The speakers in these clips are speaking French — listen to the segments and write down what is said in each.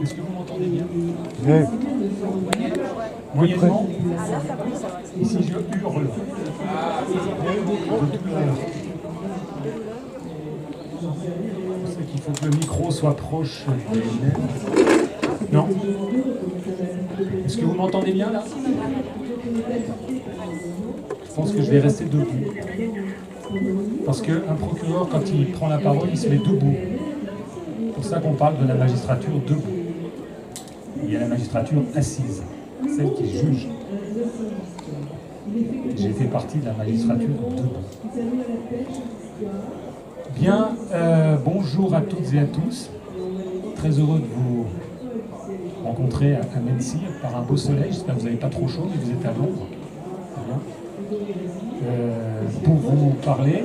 Est-ce que vous m'entendez bien? Oui. Moyennement? Et si je hurle? Je sais qu'il faut que le micro soit proche des lèvres. Non? Est-ce que vous m'entendez bien là? Je pense que je vais rester debout. Parce qu'un procureur, quand il prend la parole, il se met debout. C'est pour ça qu'on parle de la magistrature debout. Il y a la magistrature assise, celle qui juge. J'ai fait partie de la magistrature debout. Bien, bonjour à toutes et à tous. Très heureux de vous rencontrer à Mency par un beau soleil. J'espère que vous n'avez pas trop chaud, mais vous êtes à l'ombre. Pour vous parler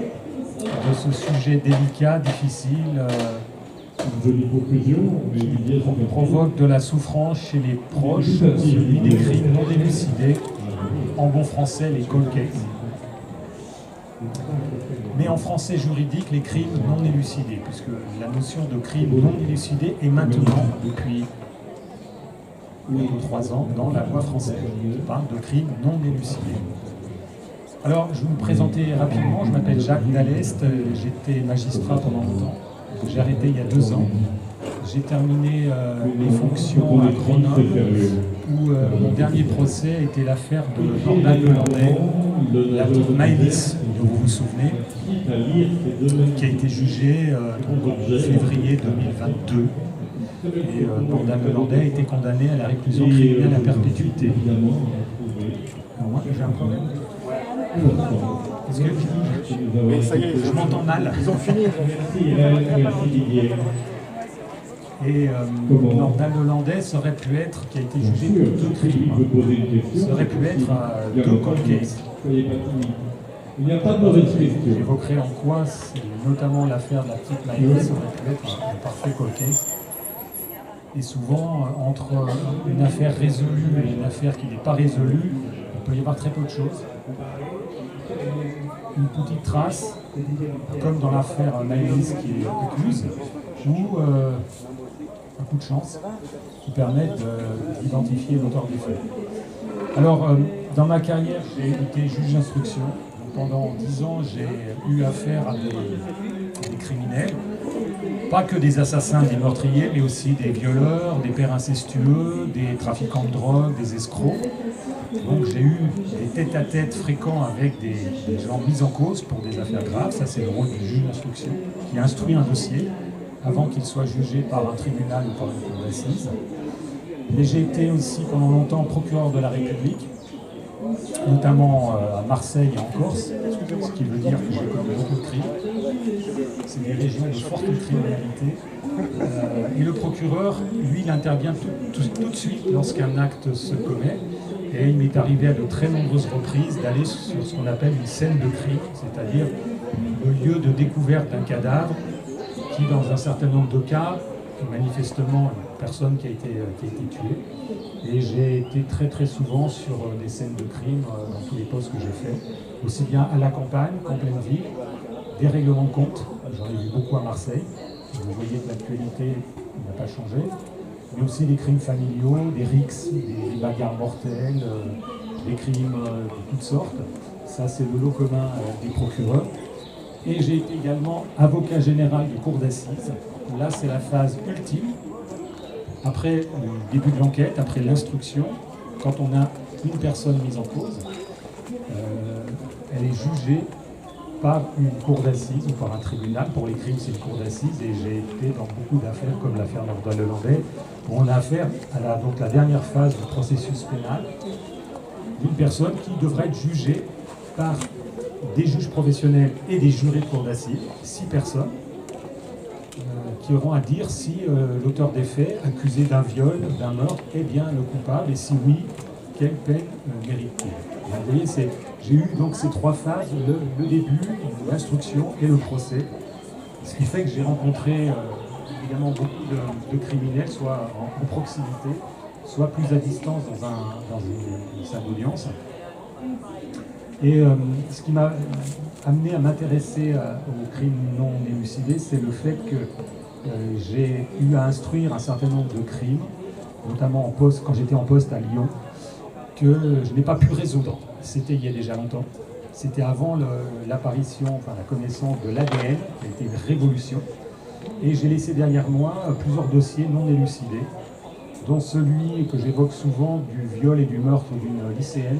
de ce sujet délicat, difficile, qui provoque de la souffrance chez les proches, celui des crimes non élucidés, en bon français les cold cases. Mais en français juridique, les crimes non élucidés, puisque la notion de crime non élucidé est maintenant, depuis 3 ans, dans la loi française, qui parle de crimes non élucidés. Alors, je vais me présenter rapidement. Je m'appelle Jacques Dallest, j'étais magistrat pendant longtemps. J'ai arrêté il y a 2 ans. J'ai terminé mes fonctions à Grenoble, où mon dernier procès était l'affaire de Nordal Lelandais, la petite Maëlys, dont vous vous souvenez, qui a été jugée en février 2022. Et Nordal Lelandais a été condamné à la réclusion criminelle à perpétuité. Alors moi, j'ai un problème. Est-ce que je m'entends mal? Ils ont fini. Et Nordal Lelandais aurait pu être, qui a été jugé pour 2 crimes, ça aurait pu être 2 cold cases. Il n'y a pas de mauvaise question. J'évoquerai en quoi, notamment l'affaire de la petite Maëlys, aurait pu être un parfait cold case. Et souvent, entre une affaire résolue et une affaire qui n'est pas résolue, il peut y avoir très peu de choses. Une petite trace, comme dans l'affaire Maëlys qui est accuse, ou un coup de chance qui permet d'identifier l'auteur des faits. Alors, dans ma carrière, j'ai été juge d'instruction. Pendant 10 ans, j'ai eu affaire à des criminels, pas que des assassins, des meurtriers, mais aussi des violeurs, des pères incestueux, des trafiquants de drogue, des escrocs. Donc j'ai eu des tête-à-tête fréquents avec des gens mis en cause pour des affaires graves. Ça, c'est le rôle du juge d'instruction, qui instruit un dossier avant qu'il soit jugé par un tribunal ou par une cour d'assises. Mais j'ai été aussi pendant longtemps procureur de la République, notamment à Marseille et en Corse, ce qui veut dire que j'ai commis beaucoup de crimes. C'est des régions de forte criminalité. Et le procureur, lui, il intervient tout de suite lorsqu'un acte se commet. Et il m'est arrivé à de très nombreuses reprises d'aller sur ce qu'on appelle une scène de crime, c'est-à-dire le lieu de découverte d'un cadavre qui, dans un certain nombre de cas, manifestement une personne qui a été tuée. Et j'ai été très très souvent sur des scènes de crime dans tous les postes que j'ai faits, aussi bien à la campagne qu'en pleine ville, des règlements de compte, j'en ai vu beaucoup à Marseille, vous voyez que l'actualité n'a pas changé, mais aussi des crimes familiaux, des rixes, des bagarres mortelles, des crimes de toutes sortes. Ça, c'est le lot commun des procureurs. Et j'ai été également avocat général de cour d'assises. Là, c'est la phase ultime. Après le début de l'enquête, après l'instruction, quand on a une personne mise en cause, elle est jugée par une cour d'assises ou par un tribunal. Pour les crimes, c'est une cour d'assises. Et j'ai été dans beaucoup d'affaires, comme l'affaire Nordal Lelandais, où on a affaire à donc la dernière phase du processus pénal d'une personne qui devrait être jugée par des juges professionnels et des jurés de cour d'assises, 6 personnes, qui auront à dire si l'auteur des faits, accusé d'un viol, d'un meurtre, est bien le coupable, et si oui, quelle peine mérite-t-il. Vous voyez, j'ai eu donc ces 3 phases, le début, l'instruction et le procès, ce qui fait que j'ai rencontré évidemment beaucoup de criminels, soit en proximité, soit plus à distance dans une salle d'audience. Et ce qui m'a amené à m'intéresser aux crimes non élucidés, c'est le fait que j'ai eu à instruire un certain nombre de crimes, notamment quand j'étais en poste à Lyon, que je n'ai pas pu résoudre. C'était il y a déjà longtemps. C'était avant l'apparition, enfin la connaissance de l'ADN, qui a été une révolution. Et j'ai laissé derrière moi plusieurs dossiers non élucidés, dont celui que j'évoque souvent du viol et du meurtre d'une lycéenne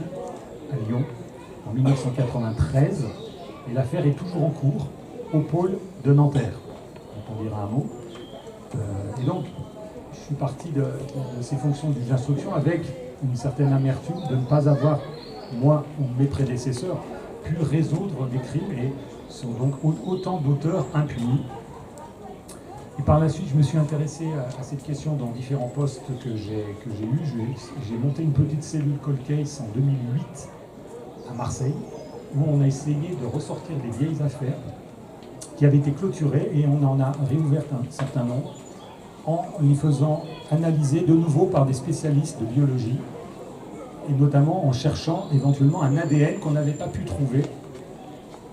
à Lyon en 1993. Et l'affaire est toujours en cours au pôle de Nanterre. On dira un mot. Et donc, je suis parti de ces fonctions du juge d'instruction avec une certaine amertume de ne pas avoir, moi ou mes prédécesseurs, pu résoudre des crimes et sont donc autant d'auteurs impunis. Et par la suite, je me suis intéressé à cette question dans différents postes que j'ai eus. J'ai monté une petite cellule Cold Case en 2008 à Marseille, où on a essayé de ressortir des vieilles affaires qui avaient été clôturées et on en a réouvert un certain nombre en les faisant analyser de nouveau par des spécialistes de biologie et notamment en cherchant éventuellement un ADN qu'on n'avait pas pu trouver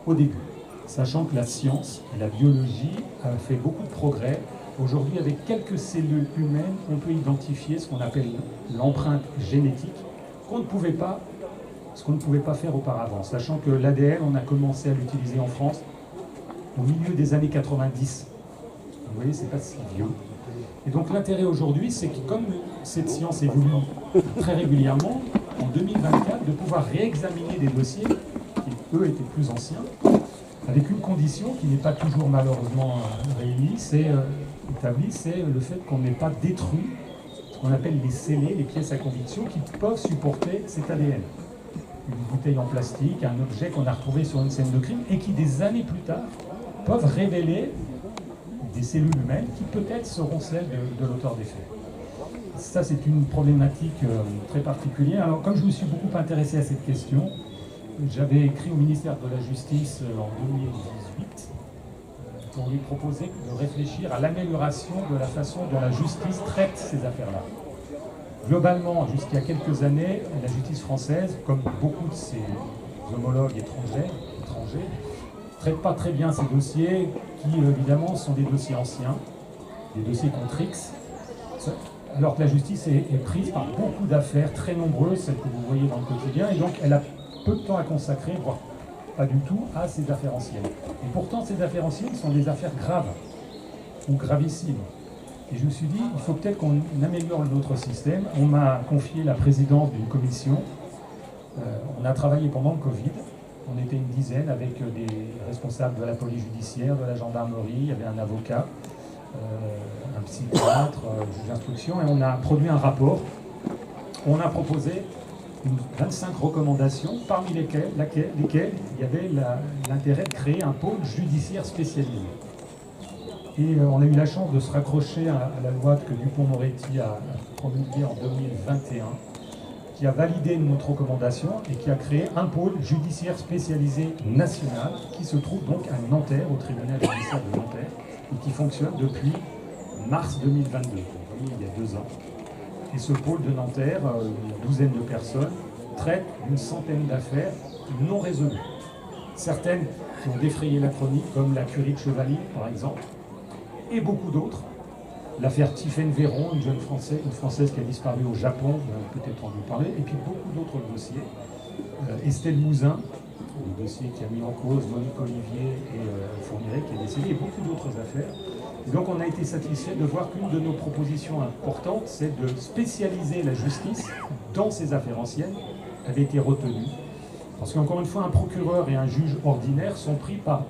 au début. Sachant que la science et la biologie a fait beaucoup de progrès. Aujourd'hui, avec quelques cellules humaines, on peut identifier ce qu'on appelle l'empreinte génétique, ce qu'on ne pouvait pas faire auparavant. Sachant que l'ADN, on a commencé à l'utiliser en France au milieu des années 90. Vous voyez, c'est pas si vieux. Et donc l'intérêt aujourd'hui, c'est que comme cette science évolue très régulièrement, en 2024, de pouvoir réexaminer des dossiers qui, eux, étaient plus anciens, avec une condition qui n'est pas toujours malheureusement réunie, c'est établie, c'est le fait qu'on n'ait pas détruit ce qu'on appelle les scellés, les pièces à conviction qui peuvent supporter cet ADN. Une bouteille en plastique, un objet qu'on a retrouvé sur une scène de crime et qui, des années plus tard, peuvent révéler des cellules humaines qui peut-être seront celles de l'auteur des faits. Ça, c'est une problématique très particulière. Alors, comme je me suis beaucoup intéressé à cette question, j'avais écrit au ministère de la Justice en 2018 pour lui proposer de réfléchir à l'amélioration de la façon dont la justice traite ces affaires-là. Globalement, jusqu'il y a quelques années, la justice française, comme beaucoup de ses homologues étrangers, ne traite pas très bien ces dossiers qui, évidemment, sont des dossiers anciens, des dossiers contre X, alors que la justice est prise par beaucoup d'affaires très nombreuses, celles que vous voyez dans le quotidien, et donc elle a peu de temps à consacrer, voire pas du tout, à ces affaires anciennes. Et pourtant, ces affaires anciennes sont des affaires graves ou gravissimes. Et je me suis dit, il faut peut-être qu'on améliore notre système. On m'a confié la présidence d'une commission. On a travaillé pendant le Covid. On était une dizaine avec des responsables de la police judiciaire, de la gendarmerie, il y avait un avocat, un psychiatre, juge d'instruction, et on a produit un rapport. On a proposé 25 recommandations, parmi lesquelles il y avait l'intérêt de créer un pôle judiciaire spécialisé. Et on a eu la chance de se raccrocher à la loi que Dupond-Moretti a promulguée en 2021, qui a validé notre recommandation et qui a créé un pôle judiciaire spécialisé national qui se trouve donc à Nanterre, au tribunal judiciaire de Nanterre, et qui fonctionne depuis mars 2022, donc il y a 2 ans. Et ce pôle de Nanterre, une douzaine de personnes, traite d'une centaine d'affaires non résolues. Certaines qui ont défrayé la chronique, comme la Curie de Chevalier, par exemple, et beaucoup d'autres. L'affaire Tiffaine Véron, une Française qui a disparu au Japon, vous avez peut-être entendu parler, et puis beaucoup d'autres dossiers. Estelle Mouzin, le dossier qui a mis en cause Monique Olivier et Fourniret, qui est décédé, et beaucoup d'autres affaires. Et donc on a été satisfait de voir qu'une de nos propositions importantes, c'est de spécialiser la justice dans ces affaires anciennes, avait été retenue. Parce qu'encore une fois, un procureur et un juge ordinaire sont pris par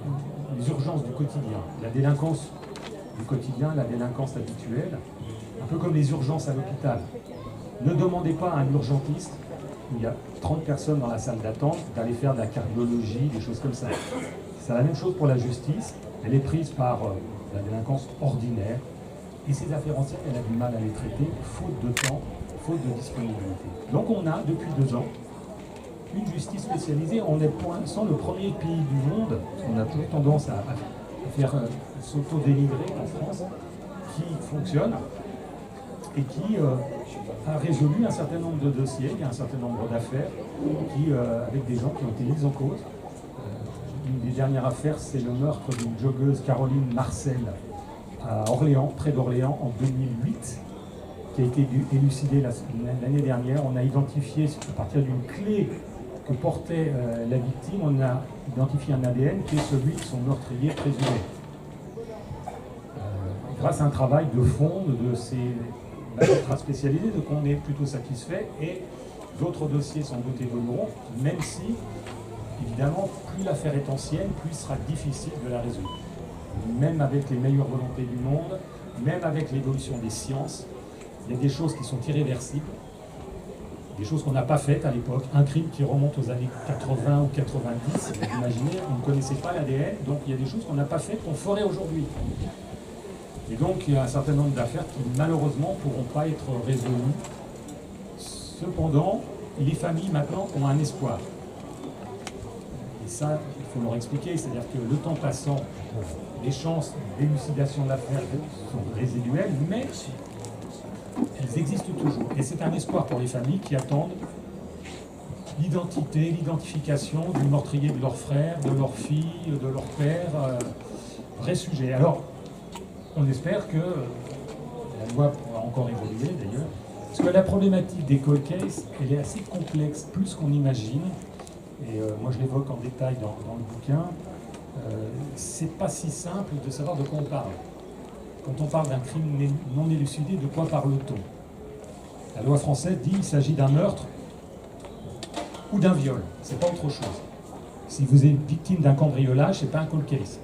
les urgences du quotidien. La délinquance du quotidien, la délinquance habituelle, un peu comme les urgences à l'hôpital. Ne demandez pas à un urgentiste, où il y a 30 personnes dans la salle d'attente, d'aller faire de la cardiologie, des choses comme ça. C'est la même chose pour la justice, elle est prise par la délinquance ordinaire, et ces affaires anciennes, elle a du mal à les traiter, faute de temps, faute de disponibilité. Donc on a, depuis 2 ans, une justice spécialisée. On est pour l'instant le premier pays du monde, on a toujours tendance à faire s'auto-délivrer en France, qui fonctionne et qui a résolu un certain nombre de dossiers, il y a un certain nombre d'affaires avec des gens qui ont été mis en cause. Une des dernières affaires, c'est le meurtre d'une joggeuse, Caroline Marcel, à Orléans, près d'Orléans, en 2008, qui a été élucidé l'année dernière. On a identifié, à partir d'une clé que portait la victime, on a identifié un ADN qui est celui de son meurtrier présumé. Grâce à un travail de fond de ces magistrats spécialisés, donc on est plutôt satisfait, et d'autres dossiers sans doute évolueront, même si, évidemment, plus l'affaire est ancienne, plus il sera difficile de la résoudre. Même avec les meilleures volontés du monde, même avec l'évolution des sciences, il y a des choses qui sont irréversibles, des choses qu'on n'a pas faites à l'époque. Un crime qui remonte aux années 80 ou 90, vous imaginez, on ne connaissait pas l'ADN, donc il y a des choses qu'on n'a pas faites qu'on ferait aujourd'hui. Et donc il y a un certain nombre d'affaires qui malheureusement ne pourront pas être résolues. Cependant, les familles maintenant ont un espoir. Et ça, il faut leur expliquer, c'est-à-dire que le temps passant, les chances d'élucidation de l'affaire sont résiduelles, mais elles existent toujours. Et c'est un espoir pour les familles qui attendent l'identité, l'identification du meurtrier de leur frère, de leur fille, de leur père. Vrai sujet. Alors, on espère que la loi pourra encore évoluer d'ailleurs, parce que la problématique des cold cases, elle est assez complexe, plus qu'on imagine. Et moi je l'évoque en détail dans le bouquin. C'est pas si simple de savoir de quoi on parle. Quand on parle d'un crime non élucidé, de quoi parle-t-on? La loi française dit qu'il s'agit d'un meurtre ou d'un viol. C'est pas autre chose. Si vous êtes victime d'un cambriolage, c'est pas un cold case.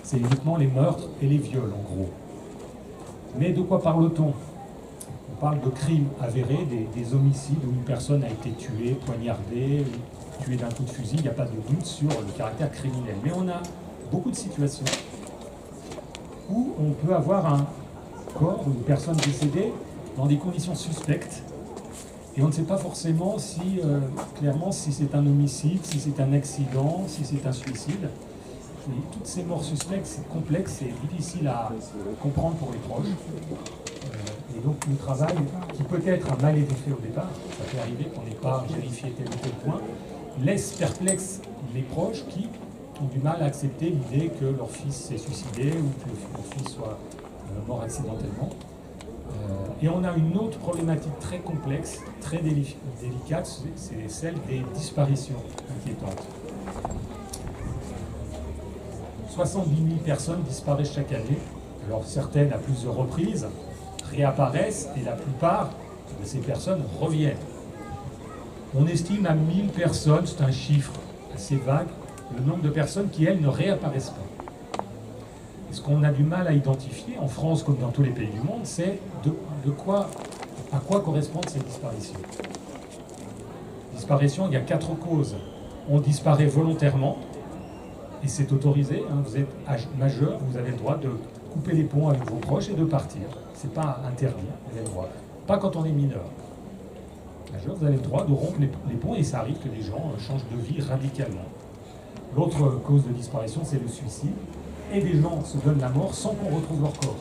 C'est uniquement les meurtres et les viols, en gros. Mais de quoi parle-t-on? On parle de crimes avérés, des homicides où une personne a été tuée, poignardée, tuée d'un coup de fusil. Il n'y a pas de doute sur le caractère criminel. Mais on a beaucoup de situations où on peut avoir un corps ou une personne décédée dans des conditions suspectes. Et on ne sait pas forcément si, clairement, si c'est un homicide, si c'est un accident, si c'est un suicide. Et toutes ces morts suspectes, c'est complexe, c'est difficile à comprendre pour les proches. Et donc le travail, qui peut-être a mal été fait au départ, ça peut arriver qu'on n'ait pas vérifié tel ou tel point, laisse perplexes les proches qui ont du mal à accepter l'idée que leur fils s'est suicidé ou que leur fils soit mort accidentellement. Et on a une autre problématique très complexe, très délicate, c'est celle des disparitions inquiétantes. 70 000 personnes disparaissent chaque année. Alors certaines à plusieurs reprises réapparaissent et la plupart de ces personnes reviennent. On estime à 1000 personnes, c'est un chiffre assez vague, le nombre de personnes qui, elles, ne réapparaissent pas. Et ce qu'on a du mal à identifier, en France comme dans tous les pays du monde, c'est à quoi correspondent ces disparitions. Disparition, il y a 4 causes. On disparaît volontairement, et c'est autorisé, hein, vous êtes majeur, vous avez le droit de couper les ponts avec vos proches et de partir. C'est pas interdit, vous avez le droit. Pas quand on est mineur. Majeur, vous avez le droit de rompre les ponts et ça arrive que les gens changent de vie radicalement. L'autre cause de disparition, c'est le suicide. Et des gens se donnent la mort sans qu'on retrouve leur corps.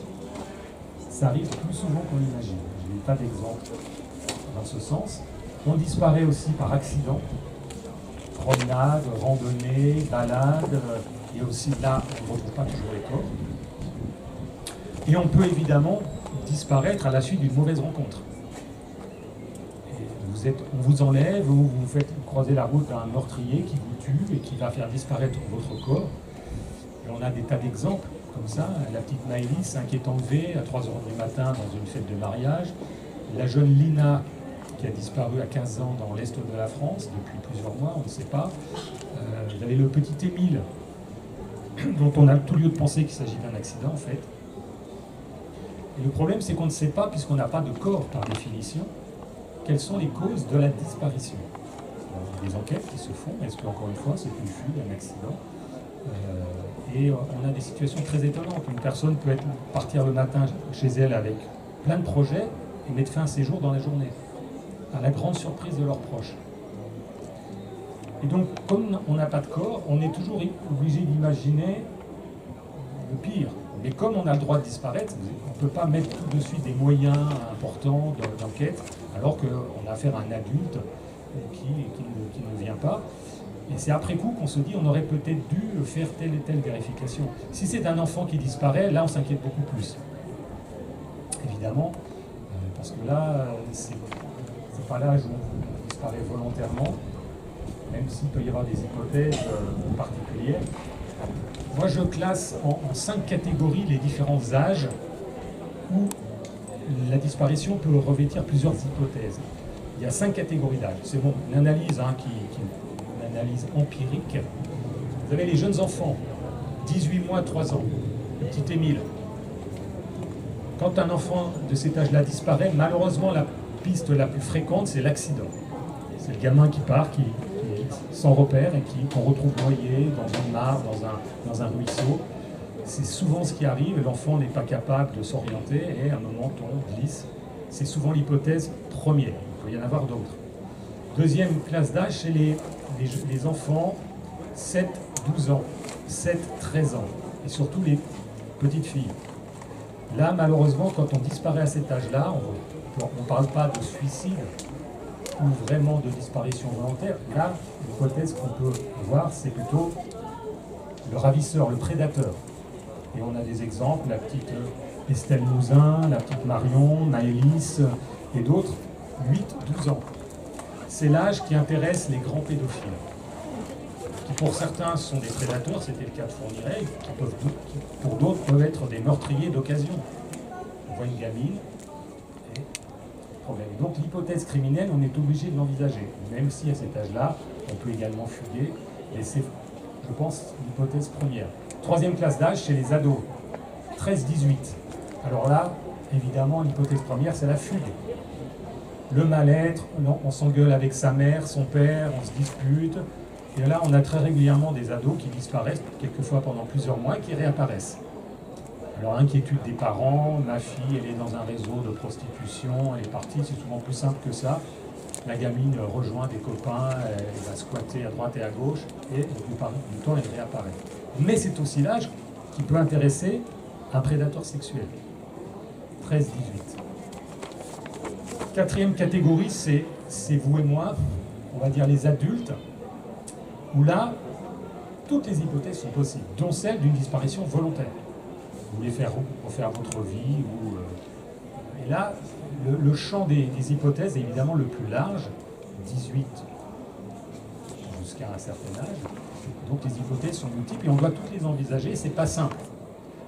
Ça arrive plus souvent qu'on l'imagine. Je n'ai pas d'exemple dans ce sens. On disparaît aussi par accident. Promenade, randonnée, balade, et aussi là, on ne retrouve pas toujours les corps. Et on peut évidemment disparaître à la suite d'une mauvaise rencontre. Et on vous enlève ou vous croisez la route d'un meurtrier qui vous tue et qui va faire disparaître votre corps. Et on a des tas d'exemples comme ça. La petite Maëlys qui est enlevée à 3h du matin dans une fête de mariage. La jeune Lina qui a disparu à 15 ans dans l'est de la France depuis plusieurs mois, on ne sait pas. Il y avait le petit Émile, dont on a tout lieu de penser qu'il s'agit d'un accident en fait. Et le problème, c'est qu'on ne sait pas, puisqu'on n'a pas de corps par définition, quelles sont les causes de la disparition. Il y a des enquêtes qui se font, est-ce qu'encore une fois c'est une fuite, un accident et on a des situations très étonnantes. Une personne peut partir le matin chez elle avec plein de projets et mettre fin à ses jours dans la journée, à la grande surprise de leurs proches. Et donc, comme on n'a pas de corps, on est toujours obligé d'imaginer le pire. Mais comme on a le droit de disparaître, on ne peut pas mettre tout de suite des moyens importants d'enquête, alors qu'on a affaire à un adulte qui ne vient pas. Et c'est après coup qu'on se dit on aurait peut-être dû faire telle et telle vérification. Si c'est un enfant qui disparaît, là on s'inquiète beaucoup plus. Évidemment, parce que là, c'est pas l'âge où on disparaît volontairement, même s'il peut y avoir des hypothèses particulières. Moi je classe en 5 catégories les différents âges où la disparition peut revêtir plusieurs hypothèses. Il y a 5 catégories d'âge. C'est bon, une analyse, une analyse empirique. Vous avez les jeunes enfants, 18 mois, 3 ans, le petit Émile. Quand un enfant de cet âge-là disparaît, malheureusement, la piste la plus fréquente, c'est l'accident. C'est le gamin qui part, qui est sans repère et qu'on retrouve noyé dans une mare, dans un ruisseau. C'est souvent ce qui arrive, l'enfant n'est pas capable de s'orienter et à un moment tombe, glisse. C'est souvent l'hypothèse première. Il peut y en avoir d'autres. Deuxième classe d'âge, c'est les enfants 7-12 ans, 7-13 ans, et surtout les petites filles. Là, malheureusement, quand on disparaît à cet âge-là, on ne parle pas de suicide ou vraiment de disparition volontaire. Là, l'hypothèse qu'on peut voir, c'est plutôt le ravisseur, le prédateur. Et on a des exemples, la petite Estelle Mouzin, la petite Marion, Maëlys et d'autres, 8-12 ans. C'est l'âge qui intéresse les grands pédophiles, qui pour certains sont des prédateurs, c'était le cas de Fourniret, qui pour d'autres peuvent être des meurtriers d'occasion. On voit une gamine, et problème. Donc l'hypothèse criminelle, on est obligé de l'envisager, même si à cet âge-là, on peut également fuguer, et c'est, je pense, l'hypothèse première. Troisième classe d'âge, chez les ados, 13-18. Alors là, évidemment, l'hypothèse première, c'est la fugue. Le mal-être, on s'engueule avec sa mère, son père, on se dispute. Et là, on a très régulièrement des ados qui disparaissent, quelquefois pendant plusieurs mois, et qui réapparaissent. Alors, inquiétude des parents, ma fille, elle est dans un réseau de prostitution, elle est partie, c'est souvent plus simple que ça. La gamine rejoint des copains, elle va squatter à droite et à gauche, et la plupart du temps, elle réapparaît. Mais c'est aussi l'âge qui peut intéresser un prédateur sexuel. 13-18. Quatrième catégorie, c'est vous et moi, on va dire les adultes, où là, toutes les hypothèses sont possibles, dont celle d'une disparition volontaire. Vous voulez refaire votre vie, et là, le champ des hypothèses est évidemment le plus large, 18 jusqu'à un certain âge. Donc les hypothèses sont multiples et on doit toutes les envisager, c'est pas simple.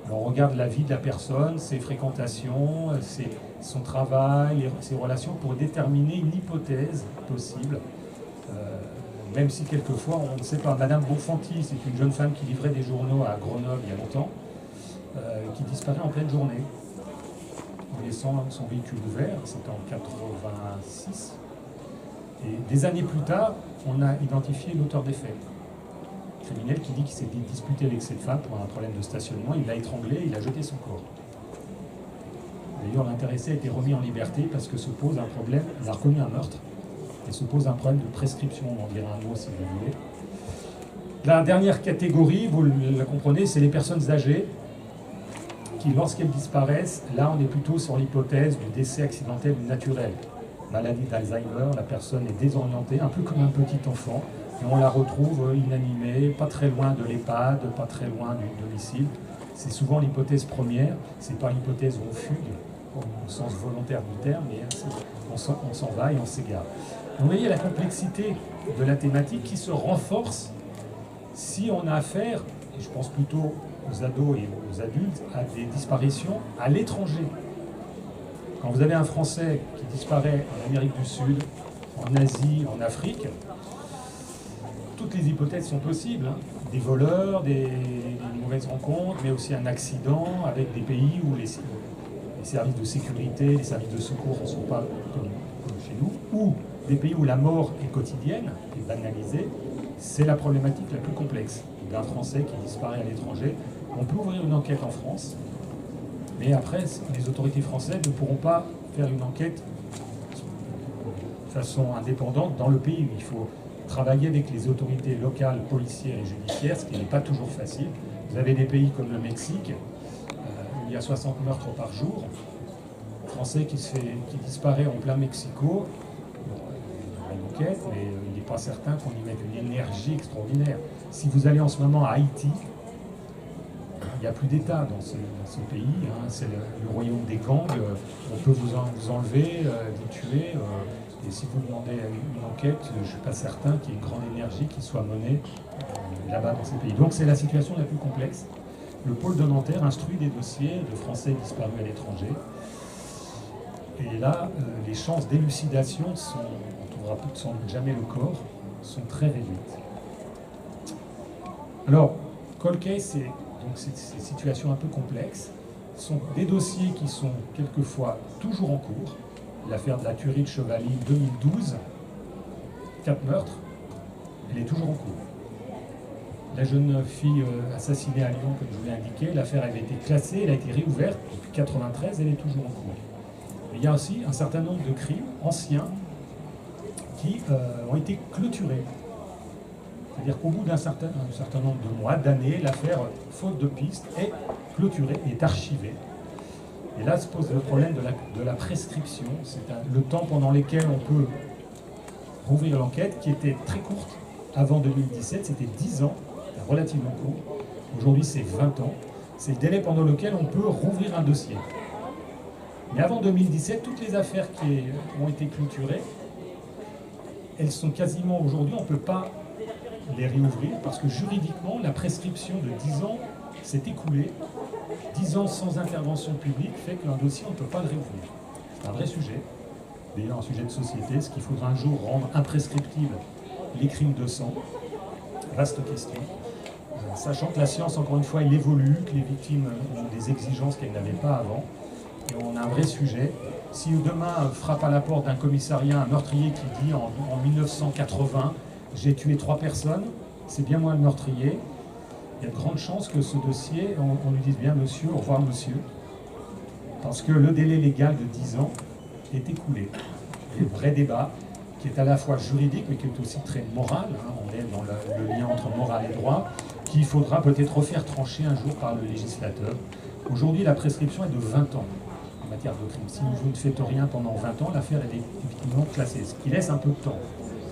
Alors, on regarde la vie de la personne, ses fréquentations, son travail, ses relations pour déterminer une hypothèse possible. Même si quelquefois on ne sait pas. Madame Bonfanti, c'est une jeune femme qui livrait des journaux à Grenoble il y a longtemps, qui disparaît en pleine journée, en laissant son véhicule ouvert, c'était en 86. Et des années plus tard, on a identifié l'auteur des faits. Criminel qui dit qu'il s'est disputé avec cette femme pour un problème de stationnement, il l'a étranglée, il a jeté son corps. D'ailleurs, l'intéressé a été remis en liberté parce que se pose un problème, il a reconnu un meurtre, et se pose un problème de prescription, on en dira un mot si vous voulez. La dernière catégorie, vous la comprenez, c'est les personnes âgées qui, lorsqu'elles disparaissent, là on est plutôt sur l'hypothèse du décès accidentel ou naturel. Maladie d'Alzheimer, la personne est désorientée, un peu comme un petit enfant, et on la retrouve inanimée, pas très loin de l'EHPAD, pas très loin du domicile. C'est souvent l'hypothèse première, c'est pas l'hypothèse où on fugue, au sens volontaire du terme, mais on s'en va et on s'égare. Vous voyez la complexité de la thématique qui se renforce si on a affaire, et je pense plutôt aux ados et aux adultes, à des disparitions à l'étranger. Quand vous avez un Français qui disparaît en Amérique du Sud, en Asie, en Afrique, toutes les hypothèses sont possibles. Des voleurs, des mauvaises rencontres, mais aussi un accident avec des pays où les services de sécurité, les services de secours ne sont pas comme chez nous, ou des pays où la mort est quotidienne, est banalisée. C'est la problématique la plus complexe d'un Français qui disparaît à l'étranger. On peut ouvrir une enquête en France, mais après, les autorités françaises ne pourront pas faire une enquête de façon indépendante dans le pays. Il faut travailler avec les autorités locales, policières et judiciaires, ce qui n'est pas toujours facile. Vous avez des pays comme le Mexique, où il y a 60 meurtres par jour. Un Français qui disparaît en plein Mexico, l'enquête, mais il n'est pas certain qu'on y mette une énergie extraordinaire. Si vous allez en ce moment à Haïti, il n'y a plus d'État dans ce pays, hein. C'est le royaume des gangs, on peut vous enlever, vous tuer, et si vous demandez une enquête, je ne suis pas certain qu'il y ait une grande énergie qui soit menée là-bas dans ces pays. Donc c'est la situation la plus complexe. Le pôle de Nanterre instruit des dossiers de Français disparus à l'étranger. Et là, les chances d'élucidation, on ne trouvera sans doute jamais le corps, sont très réduites. Alors, cold case, c'est donc ces situations un peu complexes, sont des dossiers qui sont quelquefois toujours en cours. L'affaire de la tuerie de Chevalier 2012, 4 meurtres, elle est toujours en cours. La jeune fille assassinée à Lyon, comme je vous l'ai indiqué, l'affaire avait été classée, elle a été réouverte depuis 1993, elle est toujours en cours. Il y a aussi un certain nombre de crimes anciens qui ont été clôturés. C'est-à-dire qu'au bout d'un certain nombre de mois, d'années, l'affaire, faute de piste, est clôturée, est archivée. Et là se pose le problème de la prescription. C'est le temps pendant lequel on peut rouvrir l'enquête, qui était très courte. Avant 2017, c'était 10 ans, relativement court. Aujourd'hui, c'est 20 ans. C'est le délai pendant lequel on peut rouvrir un dossier. Mais avant 2017, toutes les affaires qui ont été clôturées, elles sont quasiment aujourd'hui, on ne peut pas les réouvrir parce que juridiquement, la prescription de 10 ans s'est écoulée. 10 ans sans intervention publique fait qu'un dossier, on ne peut pas le réouvrir. C'est un vrai sujet, d'ailleurs un sujet de société, ce qu'il faudra un jour rendre imprescriptible les crimes de sang. Vaste question. Sachant que la science, encore une fois, elle évolue, que les victimes ont des exigences qu'elles n'avaient pas avant. Et on a un vrai sujet. Si demain frappe à la porte d'un commissariat un meurtrier qui dit en 1980 « j'ai tué 3 personnes », c'est bien moi le meurtrier, il y a de grandes chances que ce dossier, on lui dise bien « monsieur, au revoir monsieur », parce que le délai légal de 10 ans est écoulé. Il y a un vrai débat qui est à la fois juridique mais qui est aussi très moral, hein. On est dans le lien entre morale et droit, qu'il faudra peut-être refaire trancher un jour par le législateur. Aujourd'hui, la prescription est de 20 ans. En matière de crime. Si vous ne faites rien pendant 20 ans, l'affaire est effectivement classée, ce qui laisse un peu de temps.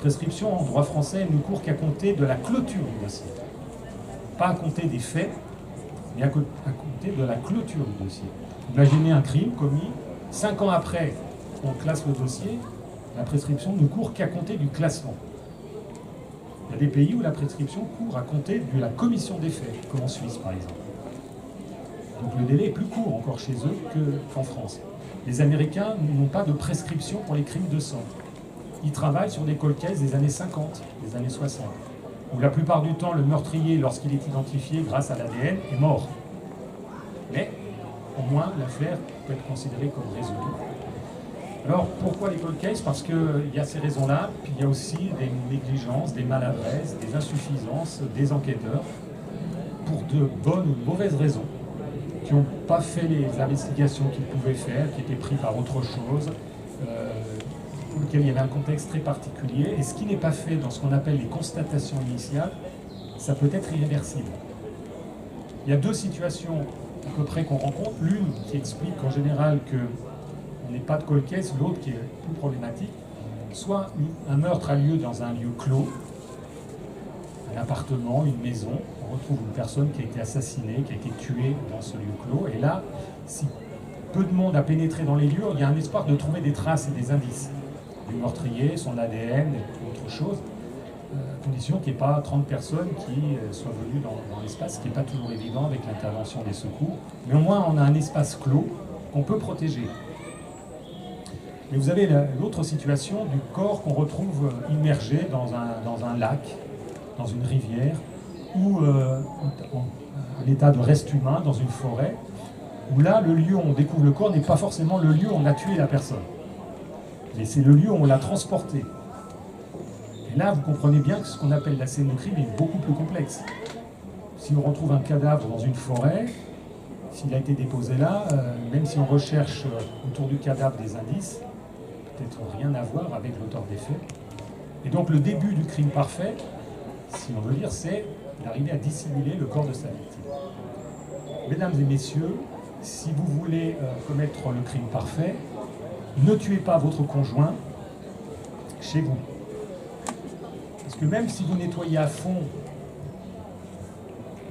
Prescription en droit français ne court qu'à compter de la clôture du dossier. Pas à compter des faits, mais à compter de la clôture du dossier. Imaginez un crime commis, 5 ans après, on classe le dossier, la prescription ne court qu'à compter du classement. Il y a des pays où la prescription court à compter de la commission des faits, comme en Suisse par exemple. Donc le délai est plus court encore chez eux qu'en France. Les Américains n'ont pas de prescription pour les crimes de sang. Ils travaillent sur des cold cases des années 50, des années 60, où la plupart du temps, le meurtrier, lorsqu'il est identifié grâce à l'ADN, est mort. Mais, au moins, l'affaire peut être considérée comme résolue. Alors, pourquoi les cold cases? Parce qu'il y a ces raisons-là, puis il y a aussi des négligences, des maladresses, des insuffisances des enquêteurs, pour de bonnes ou de mauvaises raisons, qui n'ont pas fait les investigations qu'ils pouvaient faire, qui étaient pris par autre chose, pour lequel il y avait un contexte très particulier. Et ce qui n'est pas fait dans ce qu'on appelle les constatations initiales, ça peut être irréversible. Il y a 2 situations à peu près qu'on rencontre. L'une qui explique en général qu'on n'est pas de cold case, l'autre qui est plus problématique. Soit un meurtre a lieu dans un lieu clos, un appartement, une maison, on retrouve une personne qui a été assassinée, qui a été tuée dans ce lieu clos, et là, si peu de monde a pénétré dans les lieux, il y a un espoir de trouver des traces et des indices du meurtrier, son ADN, et autre chose, à condition qu'il n'y ait pas 30 personnes qui soient venues dans l'espace, ce qui n'est pas toujours évident avec l'intervention des secours, mais au moins on a un espace clos qu'on peut protéger. Mais vous avez l'autre situation du corps qu'on retrouve immergé dans un lac, dans une rivière, ou un état de reste humain dans une forêt, où là, le lieu où on découvre le corps n'est pas forcément le lieu où on a tué la personne. Mais c'est le lieu où on l'a transporté. Et là, vous comprenez bien que ce qu'on appelle la scène de crime est beaucoup plus complexe. Si on retrouve un cadavre dans une forêt, s'il a été déposé là, même si on recherche autour du cadavre des indices, peut-être rien à voir avec l'auteur des faits. Et donc le début du crime parfait, si on veut dire, c'est d'arriver à dissimuler le corps de sa victime. Mesdames et messieurs, si vous voulez commettre le crime parfait, ne tuez pas votre conjoint chez vous. Parce que même si vous nettoyez à fond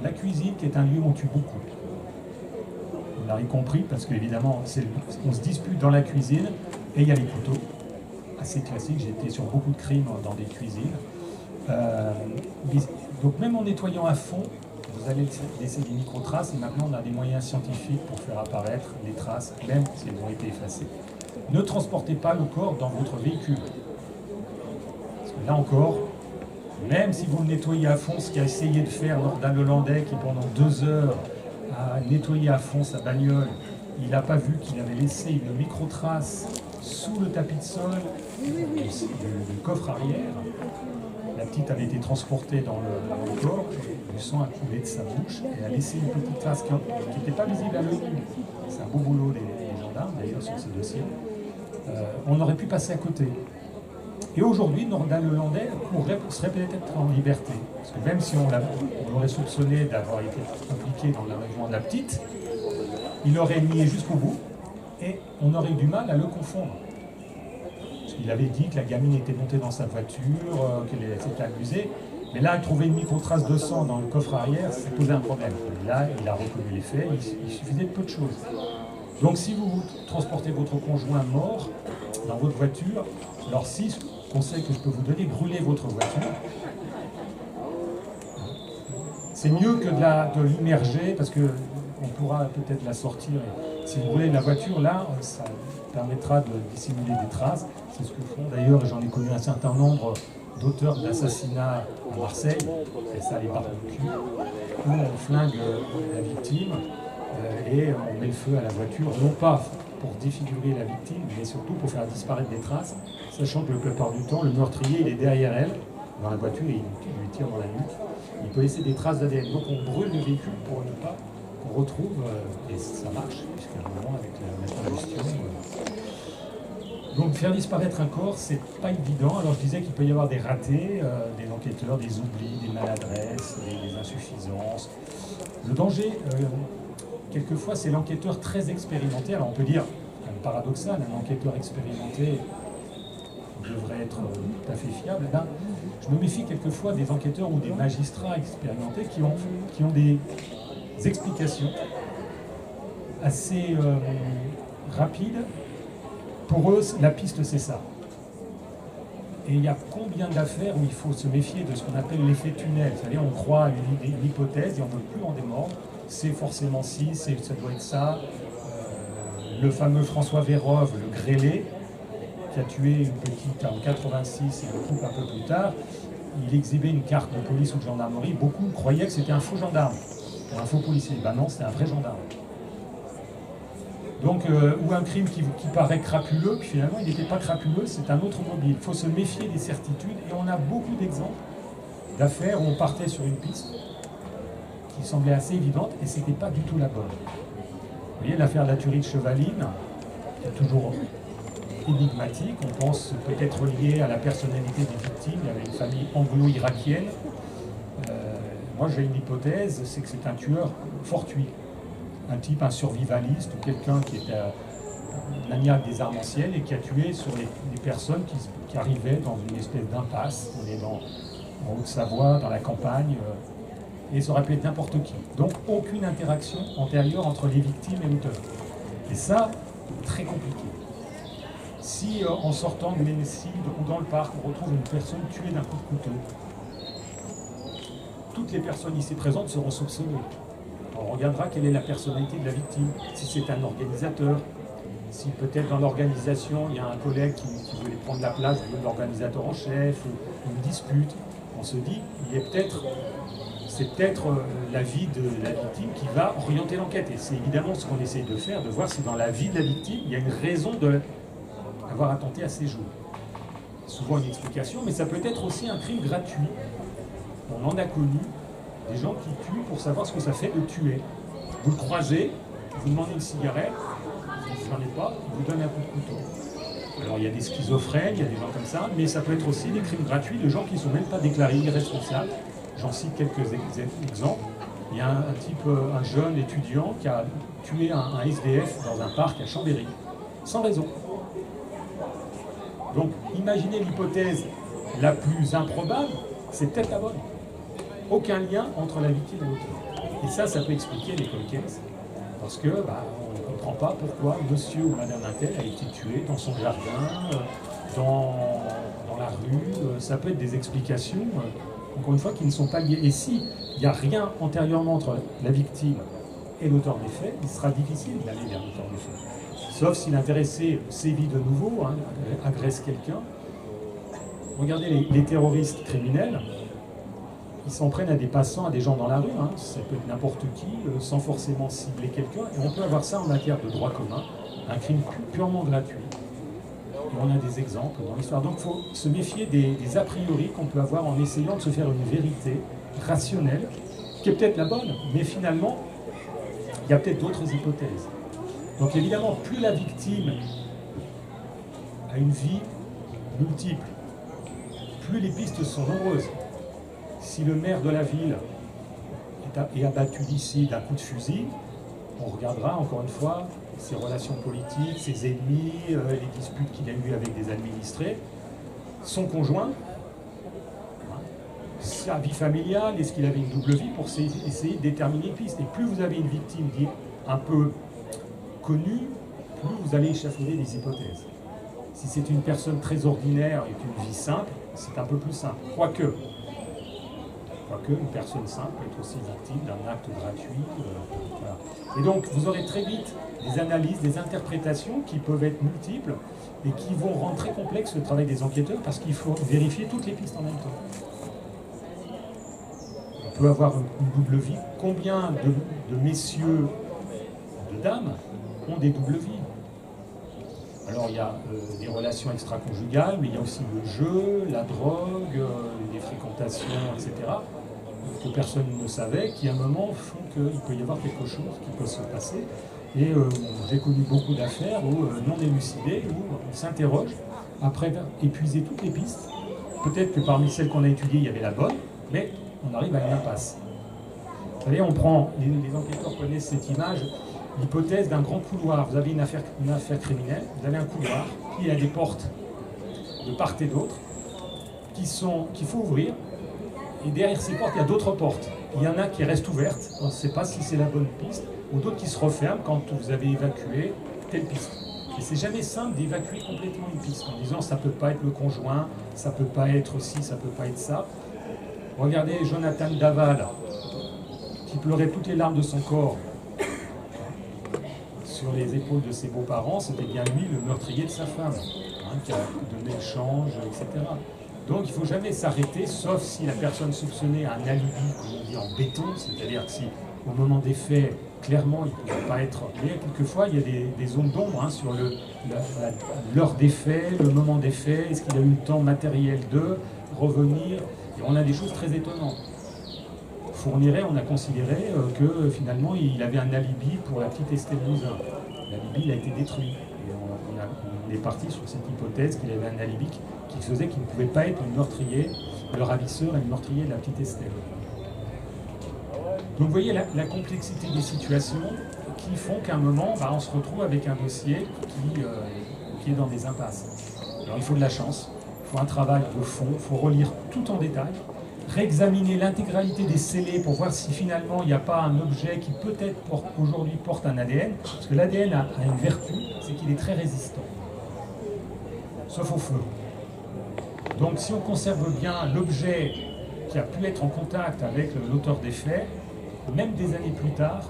la cuisine, qui est un lieu où on tue beaucoup, vous l'avez compris, parce qu'évidemment, on se dispute dans la cuisine, et il y a les couteaux, assez classique, j'ai été sur beaucoup de crimes dans des cuisines. Donc même en nettoyant à fond, vous allez laisser des micro-traces, et maintenant on a des moyens scientifiques pour faire apparaître les traces, même si elles ont été effacées. Ne transportez pas le corps dans votre véhicule. Parce que là encore, même si vous le nettoyez à fond, ce qu'a essayé de faire Nordal Hollandais, qui pendant 2 heures a nettoyé à fond sa bagnole, il n'a pas vu qu'il avait laissé une micro-trace sous le tapis de sol du coffre arrière. La petite avait été transportée dans le corps, et du sang a coulé de sa bouche et a laissé une petite trace qui n'était pas visible à l'œil. C'est un beau boulot des gendarmes, d'ailleurs, sur ce dossier. On aurait pu passer à côté. Et aujourd'hui, Nordal Hollandais serait peut-être en liberté. Parce que même si on l'aurait soupçonné d'avoir été impliqué dans l'enlèvement de la petite, il aurait nié jusqu'au bout et on aurait eu du mal à le confondre. Il avait dit que la gamine était montée dans sa voiture, qu'elle s'était amusée. Mais là, trouver une micro-trace de sang dans le coffre arrière, ça posait un problème. Et là, il a reconnu les faits, il suffisait de peu de choses. Donc si vous transportez votre conjoint mort dans votre voiture, alors si, conseil que je peux vous donner, brûlez votre voiture. C'est mieux que de l'immerger, parce qu'on pourra peut-être la sortir. Et si vous brûlez la voiture, là, ça permettra de dissimuler des traces. C'est ce que font d'ailleurs, et j'en ai connu un certain nombre d'auteurs d'assassinats à Marseille, et ça les barre de cul, où on flingue la victime et on met le feu à la voiture, non pas pour défigurer la victime, mais surtout pour faire disparaître des traces, sachant que la plupart du temps, le meurtrier il est derrière elle, dans la voiture, et il lui tire dans la nuque. Il peut laisser des traces d'ADN. Donc on brûle le véhicule pour ne pas qu'on retrouve, et ça marche, puisqu'à un moment, avec la combustion. Donc faire disparaître un corps, c'est pas évident. Alors je disais qu'il peut y avoir des ratés, des enquêteurs, des oublis, des maladresses, des insuffisances. Le danger, quelquefois, c'est l'enquêteur très expérimenté. Alors on peut dire, quand même paradoxal, un enquêteur expérimenté devrait être tout à fait fiable. Eh bien, je me méfie quelquefois des enquêteurs ou des magistrats expérimentés qui ont des explications assez rapides. Pour eux, la piste, c'est ça. Et il y a combien d'affaires où il faut se méfier de ce qu'on appelle l'effet tunnel. C'est-à-dire, on croit à une hypothèse et on ne veut plus en démordre. C'est forcément si, ça doit être ça. Le fameux François Vérove, le grêlé, qui a tué une petite en 86 et un couple un peu plus tard, il exhibait une carte de police ou de gendarmerie. Beaucoup croyaient que c'était un faux gendarme, un faux policier. Ben non, c'était un vrai gendarme. Donc, ou un crime qui paraît crapuleux, puis finalement il n'était pas crapuleux, c'est un autre mobile. Il faut se méfier des certitudes, et on a beaucoup d'exemples d'affaires où on partait sur une piste qui semblait assez évidente, et ce n'était pas du tout la bonne. Vous voyez, l'affaire de la tuerie de Chevaline, qui est toujours énigmatique, on pense peut-être liée à la personnalité des victimes. Il y avait une famille anglo-irakienne. Moi j'ai une hypothèse, c'est que c'est un tueur fortuit. Un type, un survivaliste, ou quelqu'un qui était un maniaque des arts anciennes et qui a tué sur les personnes qui arrivaient dans une espèce d'impasse. On est en Haute-Savoie, dans la campagne, et ça aurait pu être n'importe qui. Donc aucune interaction antérieure entre les victimes et l'auteur. Et ça, très compliqué. Si en sortant de Ménécide ou dans le parc, on retrouve une personne tuée d'un coup de couteau, toutes les personnes ici présentes seront soupçonnées. On regardera quelle est la personnalité de la victime, si c'est un organisateur, si peut-être dans l'organisation il y a un collègue qui voulait prendre la place de l'organisateur en chef, ou une dispute. On se dit, c'est peut-être la vie de la victime qui va orienter l'enquête. Et c'est évidemment ce qu'on essaye de faire, de voir si dans la vie de la victime, il y a une raison d'avoir attenté à ses jours. Souvent une explication, mais ça peut être aussi un crime gratuit. On en a connu. Des gens qui tuent pour savoir ce que ça fait de tuer. Vous le croisez, vous demandez une cigarette, vous n'en avez pas, il vous donne un coup de couteau. Alors il y a des schizophrènes, il y a des gens comme ça, mais ça peut être aussi des crimes gratuits de gens qui ne sont même pas déclarés irresponsables. J'en cite quelques exemples. Il y a un type, un jeune étudiant qui a tué un SDF dans un parc à Chambéry, sans raison. Donc imaginez l'hypothèse la plus improbable, c'est peut-être la bonne. Aucun lien entre la victime et l'auteur. Et ça peut expliquer les cold cases, parce que on ne comprend pas pourquoi monsieur ou madame Intel a été tué dans son jardin, dans la rue. Ça peut être des explications, encore une fois, qui ne sont pas liées. Et si il n'y a rien antérieurement entre la victime et l'auteur des faits, il sera difficile d'aller vers l'auteur des faits. Sauf si l'intéressé sévit de nouveau, agresse quelqu'un. Regardez les terroristes criminels, ils s'en prennent à des passants, à des gens dans la rue, ça peut être n'importe qui, sans forcément cibler quelqu'un. Et on peut avoir ça en matière de droit commun, un crime purement gratuit. Et on a des exemples dans l'histoire. Donc il faut se méfier des a priori qu'on peut avoir en essayant de se faire une vérité rationnelle, qui est peut-être la bonne, mais finalement, il y a peut-être d'autres hypothèses. Donc évidemment, plus la victime a une vie multiple, plus les pistes sont nombreuses. Si le maire de la ville est abattu d'ici d'un coup de fusil, on regardera encore une fois ses relations politiques, ses ennemis, les disputes qu'il a eues avec des administrés, son conjoint, sa vie familiale, est-ce qu'il avait une double vie, pour essayer de déterminer une piste. Et plus vous avez une victime dite un peu connue, plus vous allez échafauder des hypothèses. Si c'est une personne très ordinaire et une vie simple, c'est un peu plus simple. Quoique une personne simple peut être aussi victime d'un acte gratuit. Voilà. Et donc, vous aurez très vite des analyses, des interprétations qui peuvent être multiples et qui vont rendre très complexe le travail des enquêteurs parce qu'il faut vérifier toutes les pistes en même temps. On peut avoir une double vie. Combien de messieurs, de dames ont des doubles vies? Alors il y a des relations extra-conjugales, mais il y a aussi le jeu, la drogue, les fréquentations, etc., que personne ne savait, qui à un moment font qu'il peut y avoir quelque chose qui peut se passer. Et j'ai connu beaucoup d'affaires non élucidées, où on s'interroge, après épuiser toutes les pistes. Peut-être que parmi celles qu'on a étudiées, il y avait la bonne, mais on arrive à une impasse. Vous savez, les enquêteurs connaissent cette image, l'hypothèse d'un grand couloir. Vous avez une affaire criminelle, vous avez un couloir qui a des portes de part et d'autre qu'il faut ouvrir. Et derrière ces portes, il y a d'autres portes. Il y en a qui restent ouvertes, on ne sait pas si c'est la bonne piste, ou d'autres qui se referment quand vous avez évacué telle piste. Et c'est jamais simple d'évacuer complètement une piste en disant ça ne peut pas être le conjoint, ça ne peut pas être ci, ça ne peut pas être ça. Regardez Jonathan Daval, qui pleurait toutes les larmes de son corps sur les épaules de ses beaux-parents, c'était bien lui le meurtrier de sa femme, qui a donné le change, etc. Donc il ne faut jamais s'arrêter, sauf si la personne soupçonnée a un alibi, comme on dit, en béton, c'est-à-dire que si au moment des faits, clairement, il ne pourrait pas être... Mais quelquefois, il y a des zones d'ombre sur l'heure des faits, le moment des faits, est-ce qu'il a eu le temps matériel de revenir, et on a des choses très étonnantes. Fourniret, on a considéré que finalement, il avait un alibi pour la petite Estelle Mouzin. L'alibi, il a été détruit. Et on est parti sur cette hypothèse qu'il avait un alibi qui faisait qu'il ne pouvait pas être le meurtrier, le ravisseur et le meurtrier de la petite Estelle. Donc vous voyez la complexité des situations qui font qu'à un moment, on se retrouve avec un dossier qui est dans des impasses. Alors il faut de la chance, il faut un travail de fond, il faut relire tout en détail, réexaminer l'intégralité des scellés pour voir si finalement il n'y a pas un objet qui peut-être aujourd'hui porte un ADN, parce que l'ADN a une vertu, c'est qu'il est très résistant, sauf au feu. Donc si on conserve bien l'objet qui a pu être en contact avec l'auteur des faits, même des années plus tard,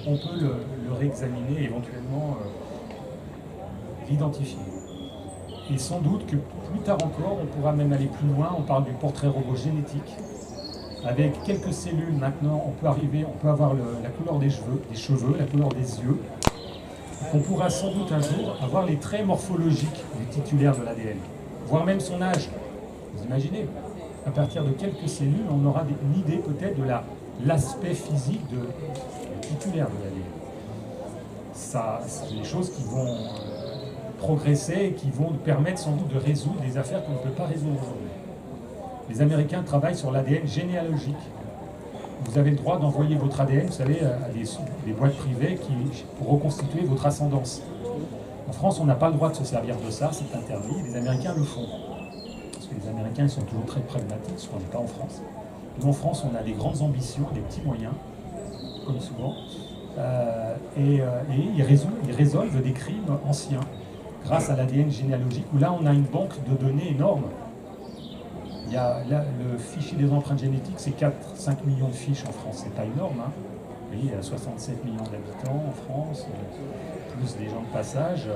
on peut le réexaminer et éventuellement l'identifier. Et sans doute que plus tard encore, on pourra même aller plus loin, on parle du portrait robot génétique. Avec quelques cellules maintenant, on peut avoir la couleur des cheveux, la couleur des yeux. On pourra sans doute un jour avoir les traits morphologiques du titulaire de l'ADN, voire même son âge. Vous imaginez, à partir de quelques cellules, on aura une idée peut-être de l'aspect physique du titulaire de l'ADN. Ça, c'est des choses qui vont progresser et qui vont nous permettre sans doute de résoudre des affaires qu'on ne peut pas résoudre aujourd'hui. Les Américains travaillent sur l'ADN généalogique. Vous avez le droit d'envoyer votre ADN, vous savez, à des boîtes privées pour reconstituer votre ascendance. En France, on n'a pas le droit de se servir de ça, c'est interdit, les Américains le font. Parce parce que les Américains ils sont toujours très pragmatiques, ce qu'on n'est pas en France. Nous, en France, on a des grandes ambitions, des petits moyens, comme souvent, et ils résolvent des crimes anciens grâce à l'ADN généalogique, où là, on a une banque de données énorme. Il y a, là, le fichier des empreintes génétiques, c'est 4-5 millions de fiches en France, c'est pas énorme. Hein. Vous voyez, il y a 67 millions d'habitants en France, plus des gens de passage.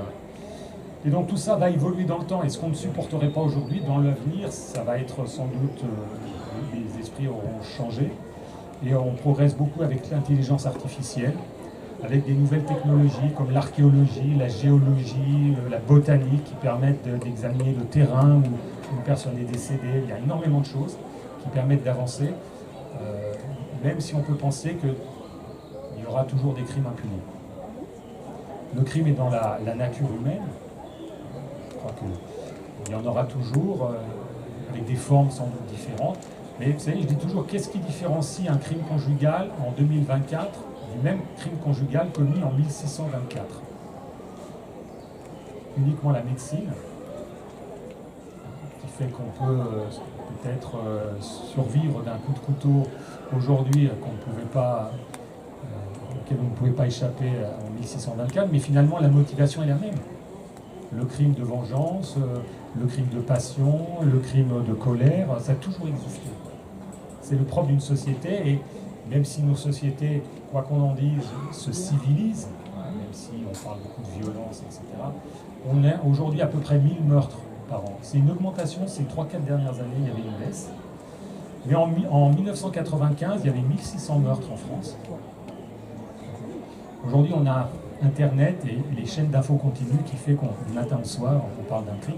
Et donc tout ça va évoluer dans le temps, et ce qu'on ne supporterait pas aujourd'hui, dans l'avenir, ça va être sans doute, les esprits auront changé, et on progresse beaucoup avec l'intelligence artificielle, avec des nouvelles technologies comme l'archéologie, la géologie, la botanique, qui permettent d'examiner le terrain où une personne est décédée. Il y a énormément de choses qui permettent d'avancer, même si on peut penser qu'il y aura toujours des crimes impunis. Le crime est dans la nature humaine. Je crois qu'il y en aura toujours, avec des formes sans doute différentes. Mais vous savez, je dis toujours, qu'est-ce qui différencie un crime conjugal en 2024 du même crime conjugal commis en 1624? Uniquement la médecine, qui fait qu'on peut peut-être survivre d'un coup de couteau aujourd'hui auquel on ne pouvait pas échapper en 1624, mais finalement la motivation est la même. Le crime de vengeance, le crime de passion, le crime de colère, ça a toujours existé. C'est le propre d'une société, et même si nos sociétés, quoi qu'on en dise, se civilisent, même si on parle beaucoup de violence, etc., on a aujourd'hui à peu près 1000 meurtres par an. C'est une augmentation, ces 3-4 dernières années, il y avait une baisse. Mais en 1995, il y avait 1600 meurtres en France. Aujourd'hui, on a Internet et les chaînes d'infos continues qui fait qu'on matin au soir, on parle d'un crime.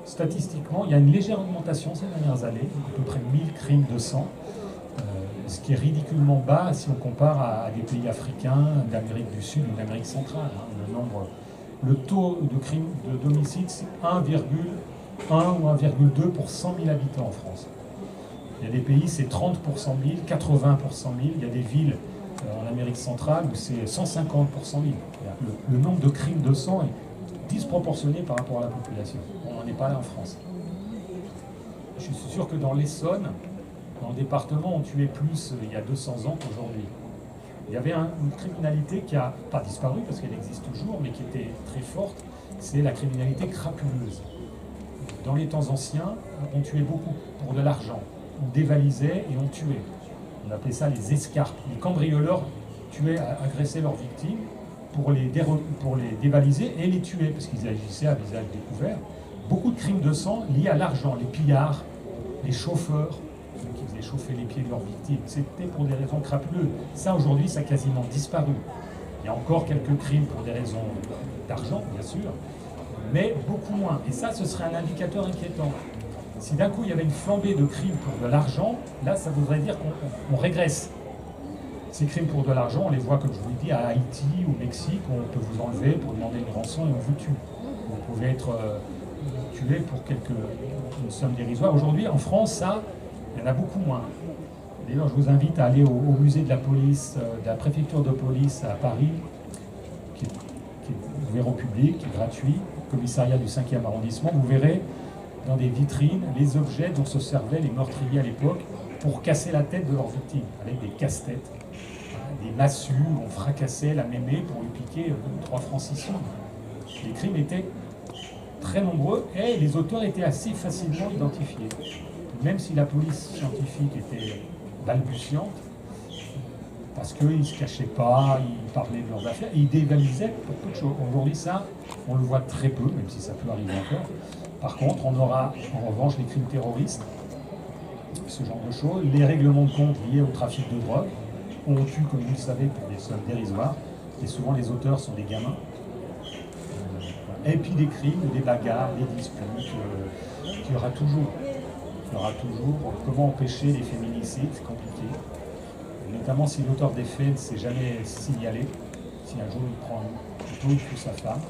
Statistiquement, il y a une légère augmentation ces dernières années, à peu près 1000 crimes de sang, ce qui est ridiculement bas si on compare à des pays africains, d'Amérique du Sud ou d'Amérique centrale. Le taux de crimes d'homicide, c'est 1,1 ou 1,2 pour 100 000 habitants en France. Il y a des pays, c'est 30 pour 100 000, 80 pour 100 000. Il y a des villes en Amérique centrale où c'est 150 pour 100 000. Le nombre de crimes de sang est disproportionné par rapport à la population. On n'en est pas là en France. Je suis sûr que dans l'Essonne, dans le département, on tuait plus il y a 200 ans qu'aujourd'hui. Il y avait une criminalité qui n'a pas disparu, parce qu'elle existe toujours, mais qui était très forte, c'est la criminalité crapuleuse. Dans les temps anciens, on tuait beaucoup pour de l'argent. On dévalisait et on tuait. On appelait ça les escarpes. Les cambrioleurs agressaient leurs victimes pour les dévaliser et les tuer, parce qu'ils agissaient à visage découvert. Beaucoup de crimes de sang liés à l'argent, les pillards, les chauffeurs, ceux qui faisaient chauffer les pieds de leurs victimes. C'était pour des raisons crapuleuses. Ça, aujourd'hui, ça a quasiment disparu. Il y a encore quelques crimes pour des raisons d'argent, bien sûr, mais beaucoup moins. Et ça, ce serait un indicateur inquiétant. Si d'un coup, il y avait une flambée de crimes pour de l'argent, là, ça voudrait dire qu'on régresse. Ces crimes pour de l'argent, on les voit, comme je vous l'ai dit, à Haïti, au Mexique, où on peut vous enlever pour demander une rançon et on vous tue. Vous pouvez être tué pour une somme dérisoire. Aujourd'hui, en France, ça, il y en a beaucoup moins. D'ailleurs, je vous invite à aller au musée de la police, de la préfecture de police à Paris, qui est ouvert au public, qui est gratuit, commissariat du 5e arrondissement. Vous verrez dans des vitrines les objets dont se servaient les meurtriers à l'époque pour casser la tête de leurs victimes, avec des casse-têtes, des massues, on fracassait la mémé pour lui piquer 3 francs 6 sous. Les crimes étaient très nombreux et les auteurs étaient assez facilement identifiés. Même si la police scientifique était balbutiante, parce qu'ils ne se cachaient pas, ils parlaient de leurs affaires, et ils dévalisaient pour peu de choses. Aujourd'hui, ça, on le voit très peu, même si ça peut arriver encore. Par contre, on aura en revanche les crimes terroristes, ce genre de choses, les règlements de compte liés au trafic de drogue. On tue, comme vous le savez, pour des sommes dérisoires, et souvent les auteurs sont des gamins. Et puis des crimes, des bagarres, des disputes, qu'il y aura toujours. Il y aura toujours. Comment empêcher les féminicides, c'est compliqué. Et notamment si l'auteur des faits ne s'est jamais signalé, si un jour il prend un couteau, il tue sa femme.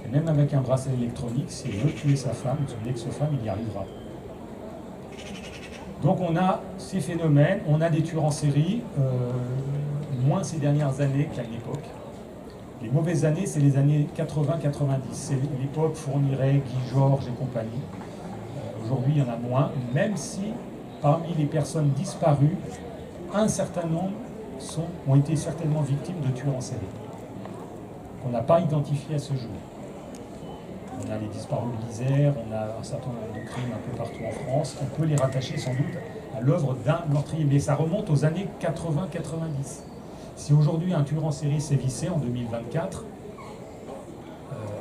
Et même avec un bracelet électronique, s'il veut tuer sa femme, son ex-femme, il y arrivera. Donc on a ces phénomènes, on a des tueurs en série, moins ces dernières années qu'à une époque. Les mauvaises années, c'est les années 80-90. C'est l'époque Fourniret, Guy Georges et compagnie. Aujourd'hui, il y en a moins, même si parmi les personnes disparues, un certain nombre ont été certainement victimes de tueurs en série, qu'on n'a pas identifiés à ce jour. On a les disparus de l'Isère, on a un certain nombre de crimes un peu partout en France. On peut les rattacher sans doute à l'œuvre d'un meurtrier, mais ça remonte aux années 80-90. Si aujourd'hui un tueur en série sévissait en 2024,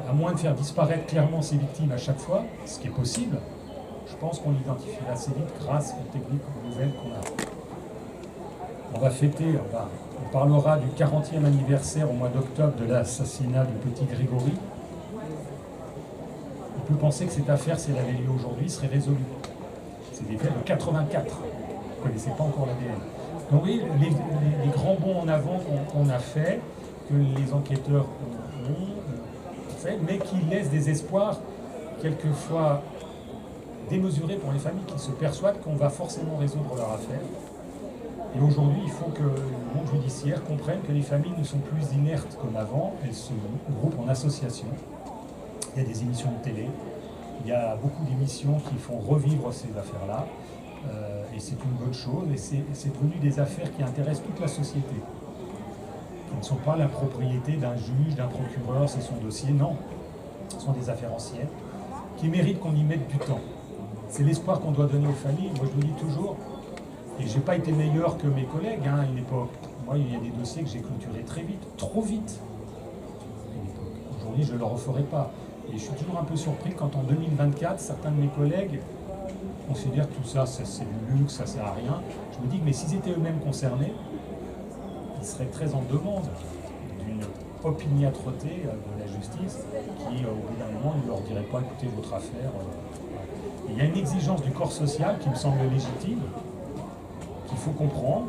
à moins de faire disparaître clairement ses victimes à chaque fois, ce qui est possible, je pense qu'on l'identifierait assez vite grâce aux techniques nouvelles qu'on a. On va fêter, on parlera du 40e anniversaire au mois d'octobre de l'assassinat du petit Grégory. On peut penser que cette affaire, si elle avait lieu aujourd'hui, serait résolue. C'est des faits de 84. Vous ne connaissez pas encore l'ADN. Donc oui, les grands bonds en avant qu'on a fait, que les enquêteurs ont fait, mais qui laissent des espoirs quelquefois démesurés pour les familles qui se persuadent qu'on va forcément résoudre leur affaire. Et aujourd'hui, il faut que le monde judiciaire comprenne que les familles ne sont plus inertes comme avant, elles se groupent en associations. Il y a des émissions de télé, il y a beaucoup d'émissions qui font revivre ces affaires-là, et c'est une bonne chose, et c'est devenu des affaires qui intéressent toute la société, qui ne sont pas la propriété d'un juge, d'un procureur, c'est son dossier, non. Ce sont des affaires anciennes, qui méritent qu'on y mette du temps. C'est l'espoir qu'on doit donner aux familles. Moi, je vous dis toujours, et je n'ai pas été meilleur que mes collègues à une époque. Moi, il y a des dossiers que j'ai clôturés très vite, trop vite. Aujourd'hui, je ne le referai pas. Et je suis toujours un peu surpris quand en 2024, certains de mes collègues considèrent que tout ça, c'est du luxe, ça ne sert à rien. Je me dis que mais s'ils étaient eux-mêmes concernés, ils seraient très en demande d'une opiniâtreté de la justice qui, au bout d'un moment, ne leur dirait pas écoutez votre affaire. Il y a une exigence du corps social qui me semble légitime, qu'il faut comprendre,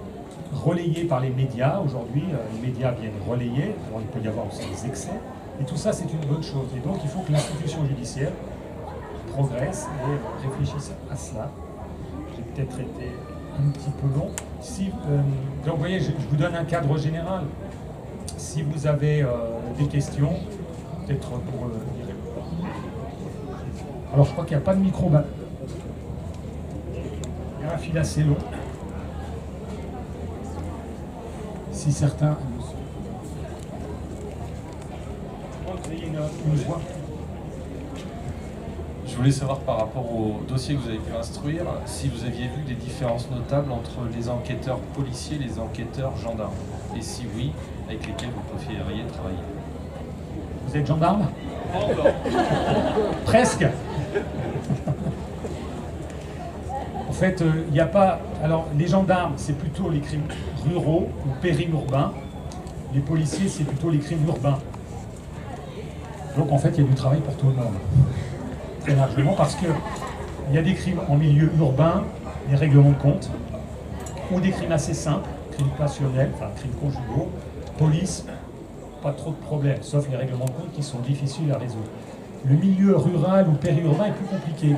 relayée par les médias. Aujourd'hui, les médias viennent relayer, alors il peut y avoir aussi des excès. Et tout ça, c'est une bonne chose. Et donc, il faut que l'institution judiciaire progresse et réfléchisse à cela. J'ai peut-être été un petit peu long. Donc, vous voyez, je vous donne un cadre général. Si vous avez des questions, peut-être pour y répondre. Alors, je crois qu'il n'y a pas de micro. Il y a un fil assez long. Si certains... Je voulais savoir par rapport au dossier que vous avez pu instruire, si vous aviez vu des différences notables entre les enquêteurs policiers et les enquêteurs gendarmes. Et si oui, avec lesquels vous préfériez travailler. Vous êtes gendarme? Presque. En fait, il n'y a pas... Alors, les gendarmes, c'est plutôt les crimes ruraux ou périurbains. Les policiers, c'est plutôt les crimes urbains. Donc en fait, il y a du travail pour tout le monde, très largement, parce qu'il y a des crimes en milieu urbain, des règlements de compte, ou des crimes assez simples, crimes passionnels, enfin crimes conjugaux, police, pas trop de problèmes, sauf les règlements de compte qui sont difficiles à résoudre. Le milieu rural ou périurbain est plus compliqué,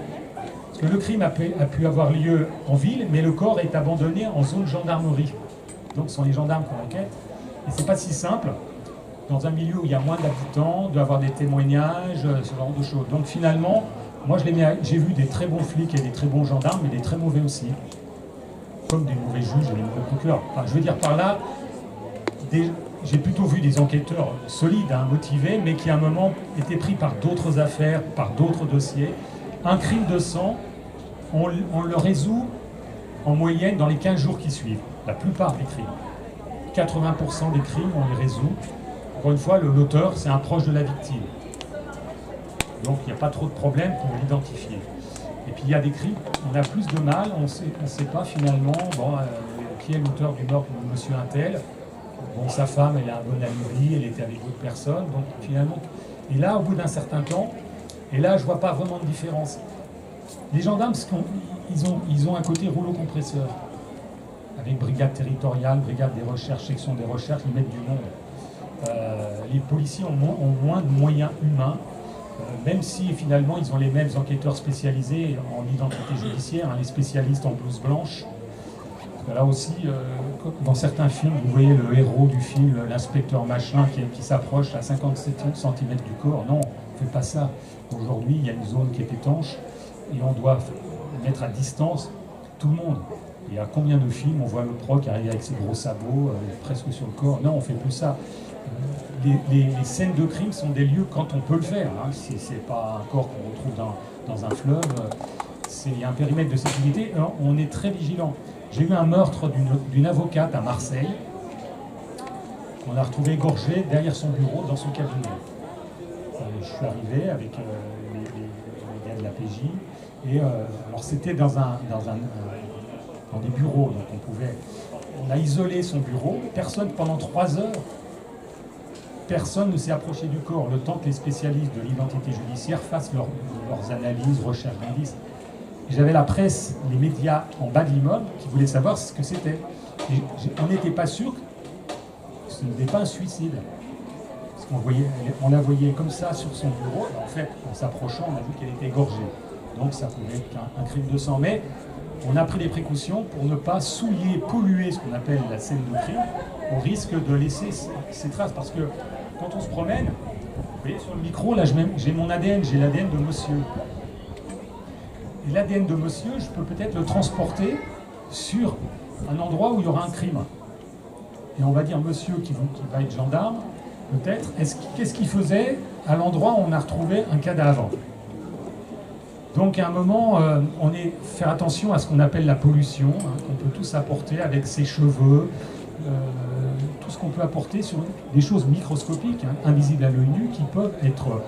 parce que le crime a pu avoir lieu en ville, mais le corps est abandonné en zone gendarmerie. Donc ce sont les gendarmes qu'on enquête, et c'est pas si simple. Dans un milieu où il y a moins d'habitants, d'avoir des témoignages, ce genre de choses. Donc finalement, moi j'ai vu des très bons flics et des très bons gendarmes, mais des très mauvais aussi. Comme des mauvais juges et des mauvais procureurs. Enfin, je veux dire par là, j'ai plutôt vu des enquêteurs solides, motivés, mais qui à un moment étaient pris par d'autres affaires, par d'autres dossiers. Un crime de sang, on le résout en moyenne dans les 15 jours qui suivent. La plupart des crimes. 80% des crimes, on les résout. Encore une fois, l'auteur, c'est un proche de la victime. Donc, il n'y a pas trop de problème pour l'identifier. Et puis, il y a des crimes, on a plus de mal, on ne sait pas finalement qui est l'auteur du meurtre de monsieur Untel. Bon, sa femme, elle a un bon alibi, elle était avec d'autres personnes. Donc, finalement... Et là, au bout d'un certain temps, et là, je ne vois pas vraiment de différence. Les gendarmes, ils ont un côté rouleau compresseur. Avec brigade territoriale, brigade des recherches, section des recherches, ils mettent du monde. Les policiers ont moins de moyens humains, même si finalement ils ont les mêmes enquêteurs spécialisés en identité judiciaire, les spécialistes en blouse blanche. Là aussi, dans certains films, vous voyez le héros du film, l'inspecteur machin qui s'approche à 57 cm du corps. Non, on ne fait pas ça. Aujourd'hui, il y a une zone qui est étanche et on doit mettre à distance tout le monde. Et à combien de films on voit le proc arriver avec ses gros sabots, presque sur le corps? Non, on fait plus ça. Les scènes de crime sont des lieux quand on peut le faire. Hein. Si ce n'est pas un corps qu'on retrouve dans un fleuve, il y a un périmètre de sécurité. Alors, on est très vigilant. J'ai eu un meurtre d'une avocate à Marseille qu'on a retrouvé égorgée derrière son bureau dans son cabinet. Je suis arrivé avec les gars de la PJ et alors c'était dans des bureaux, donc on a isolé son bureau. Pendant 3 heures, personne ne s'est approché du corps, le temps que les spécialistes de l'identité judiciaire fassent leurs analyses, recherches d'indices. J'avais la presse, les médias en bas de l'immeuble qui voulaient savoir ce que c'était. On n'était pas sûr que ce n'était pas un suicide. Parce on la voyait comme ça sur son bureau. En fait, en s'approchant, on a vu qu'elle était égorgée. Donc ça pouvait être un crime de sang. Mais on a pris des précautions pour ne pas souiller, polluer ce qu'on appelle la scène de crime, au risque de laisser ces traces. Parce que quand on se promène, vous voyez sur le micro, là j'ai mon ADN, j'ai l'ADN de monsieur. Et l'ADN de monsieur, je peux peut-être le transporter sur un endroit où il y aura un crime. Et on va dire monsieur qui va être gendarme, peut-être, qu'est-ce qu'il faisait à l'endroit où on a retrouvé un cadavre? Donc à un moment, faire attention à ce qu'on appelle la pollution, hein, qu'on peut tous apporter avec ses cheveux, tout ce qu'on peut apporter sur des choses microscopiques, hein, invisibles à l'œil nu, qui peuvent être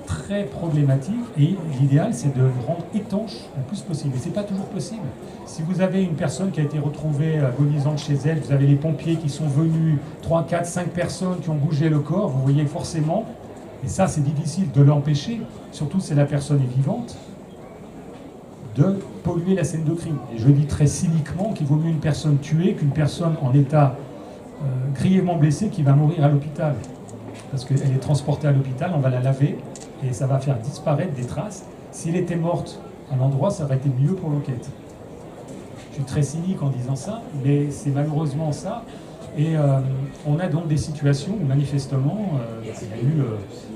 très problématiques. Et l'idéal, c'est de le rendre étanche le plus possible. Et ce n'est pas toujours possible. Si vous avez une personne qui a été retrouvée agonisante chez elle, vous avez les pompiers qui sont venus, 3, 4, 5 personnes qui ont bougé le corps, vous voyez forcément, et ça c'est difficile de l'empêcher, surtout si la personne est vivante, de polluer la scène de crime. Et je dis très cyniquement qu'il vaut mieux une personne tuée qu'une personne en état grièvement blessée qui va mourir à l'hôpital. Parce qu'elle est transportée à l'hôpital, on va la laver, et ça va faire disparaître des traces. S'il était morte à l'endroit, ça aurait été mieux pour l'enquête. Je suis très cynique en disant ça, mais c'est malheureusement ça. Et on a donc des situations où manifestement, il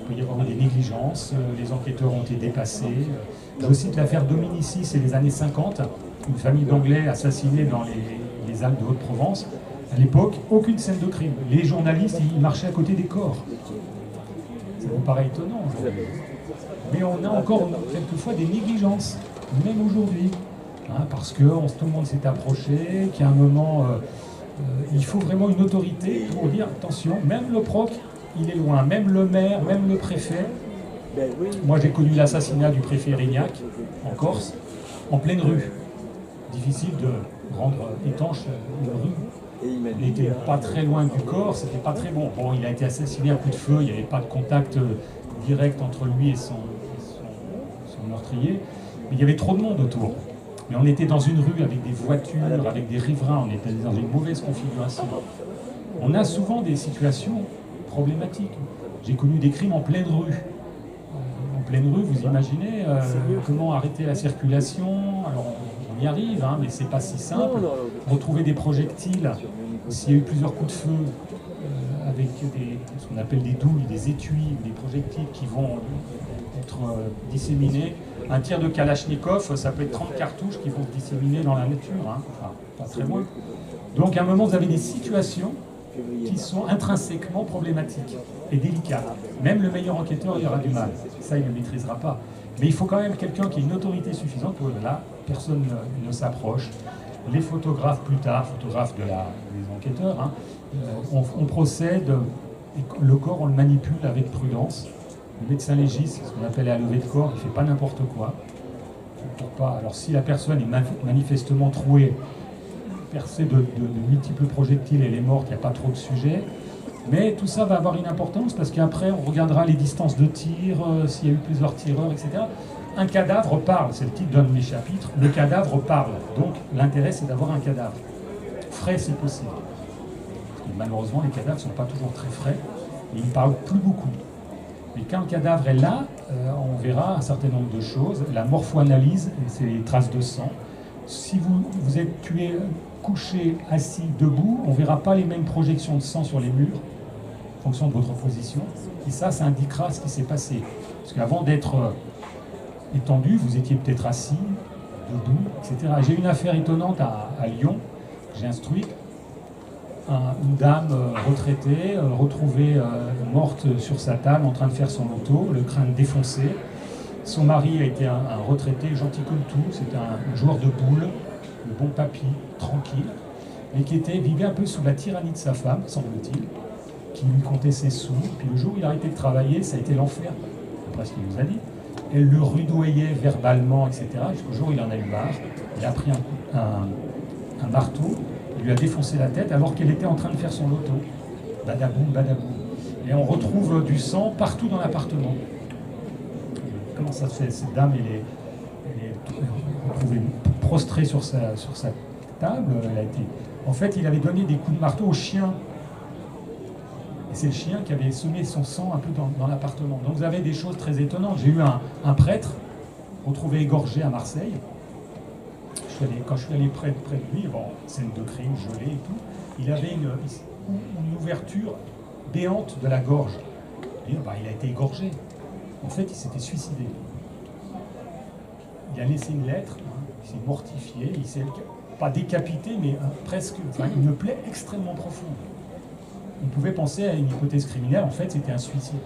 peut y avoir des négligences, les enquêteurs ont été dépassés. Je cite l'affaire Dominici, c'est les années 50, une famille d'Anglais assassinée dans les Alpes de Haute-Provence. À l'époque, aucune scène de crime. Les journalistes, ils marchaient à côté des corps. Ça vous paraît étonnant aujourd'hui. Mais on a encore quelquefois des négligences, même aujourd'hui. Hein, parce que tout le monde s'est approché, qu'à un moment, il faut vraiment une autorité pour dire attention, même le proc, il est loin, même le maire, même le préfet. Moi, j'ai connu l'assassinat du préfet Rignac, en Corse, en pleine rue. Difficile de rendre étanche une rue. Il n'était pas très loin du corps, c'était pas très bon. Bon, il a été assassiné à coup de feu, il n'y avait pas de contact direct entre lui et son meurtrier, mais il y avait trop de monde autour. Mais on était dans une rue avec des voitures, avec des riverains, on était dans une mauvaise configuration. On a souvent des situations problématiques. J'ai connu des crimes en pleine rue. En pleine rue, vous imaginez comment arrêter la circulation? Alors, on y arrive, hein, mais c'est pas si simple. Retrouver des projectiles, s'il y a eu plusieurs coups de feu, avec ce qu'on appelle des douilles, des étuis, des projectiles qui vont être disséminés. Un tir de Kalachnikov, ça peut être 30 cartouches qui vont se disséminer dans la nature, hein, enfin, pas très loin. Donc à un moment, vous avez des situations qui sont intrinsèquement problématiques et délicates. Même le meilleur enquêteur, il aura du mal. Ça, il ne le maîtrisera pas. Mais il faut quand même quelqu'un qui ait une autorité suffisante pour là, personne ne s'approche. Les photographes plus tard, photographes des enquêteurs, hein, on procède, le corps on le manipule avec prudence. Le médecin légiste, ce qu'on appelle la levée de corps, il ne fait pas n'importe quoi. Alors si la personne est manifestement trouée, percée de multiples projectiles, elle est morte, il n'y a pas trop de sujet. Mais tout ça va avoir une importance parce qu'après on regardera les distances de tir, s'il y a eu plusieurs tireurs, etc. Un cadavre parle, c'est le titre d'un de mes chapitres, le cadavre parle. Donc l'intérêt c'est d'avoir un cadavre. Frais c'est possible. Parce que malheureusement les cadavres ne sont pas toujours très frais et ils ne parlent plus beaucoup. Mais quand le cadavre est là, on verra un certain nombre de choses. La morpho-analyse, c'est les traces de sang. Si vous êtes tué, couché, assis, debout, on ne verra pas les mêmes projections de sang sur les murs, en fonction de votre position. Et ça indiquera ce qui s'est passé. Parce qu'avant d'être étendu, vous étiez peut-être assis, debout, etc. J'ai une affaire étonnante à Lyon, j'ai instruite. Une dame retraitée, retrouvée morte sur sa table en train de faire son auto, le crâne défoncé. Son mari a été un retraité gentil comme tout, c'était un joueur de boules, le bon papy, tranquille, mais qui vivait un peu sous la tyrannie de sa femme, semble-t-il, qui lui comptait ses sous. Puis le jour où il a arrêté de travailler, ça a été l'enfer, d'après ce qu'il nous a dit. Elle le rudoyait verbalement, etc. Jusqu'au jour où il en a eu marre. Il a pris un marteau, il lui a défoncé la tête alors qu'elle était en train de faire son loto. Badaboum, badaboum. Et on retrouve du sang partout dans l'appartement. Comment ça se fait? Cette dame, elle est retrouvée prostrée sur sa table. En fait, il avait donné des coups de marteau au chien. Et c'est le chien qui avait semé son sang un peu dans l'appartement. Donc vous avez des choses très étonnantes. J'ai eu un prêtre retrouvé égorgé à Marseille. Quand je suis allé près de lui, bon, scène de crime, gelée et tout, il avait une ouverture béante de la gorge. Et, il a été égorgé. En fait, il s'était suicidé. Il a laissé une lettre, il s'est mortifié, il s'est pas décapité, mais presque, une plaie extrêmement profonde. On pouvait penser à une hypothèse criminelle, en fait, c'était un suicide.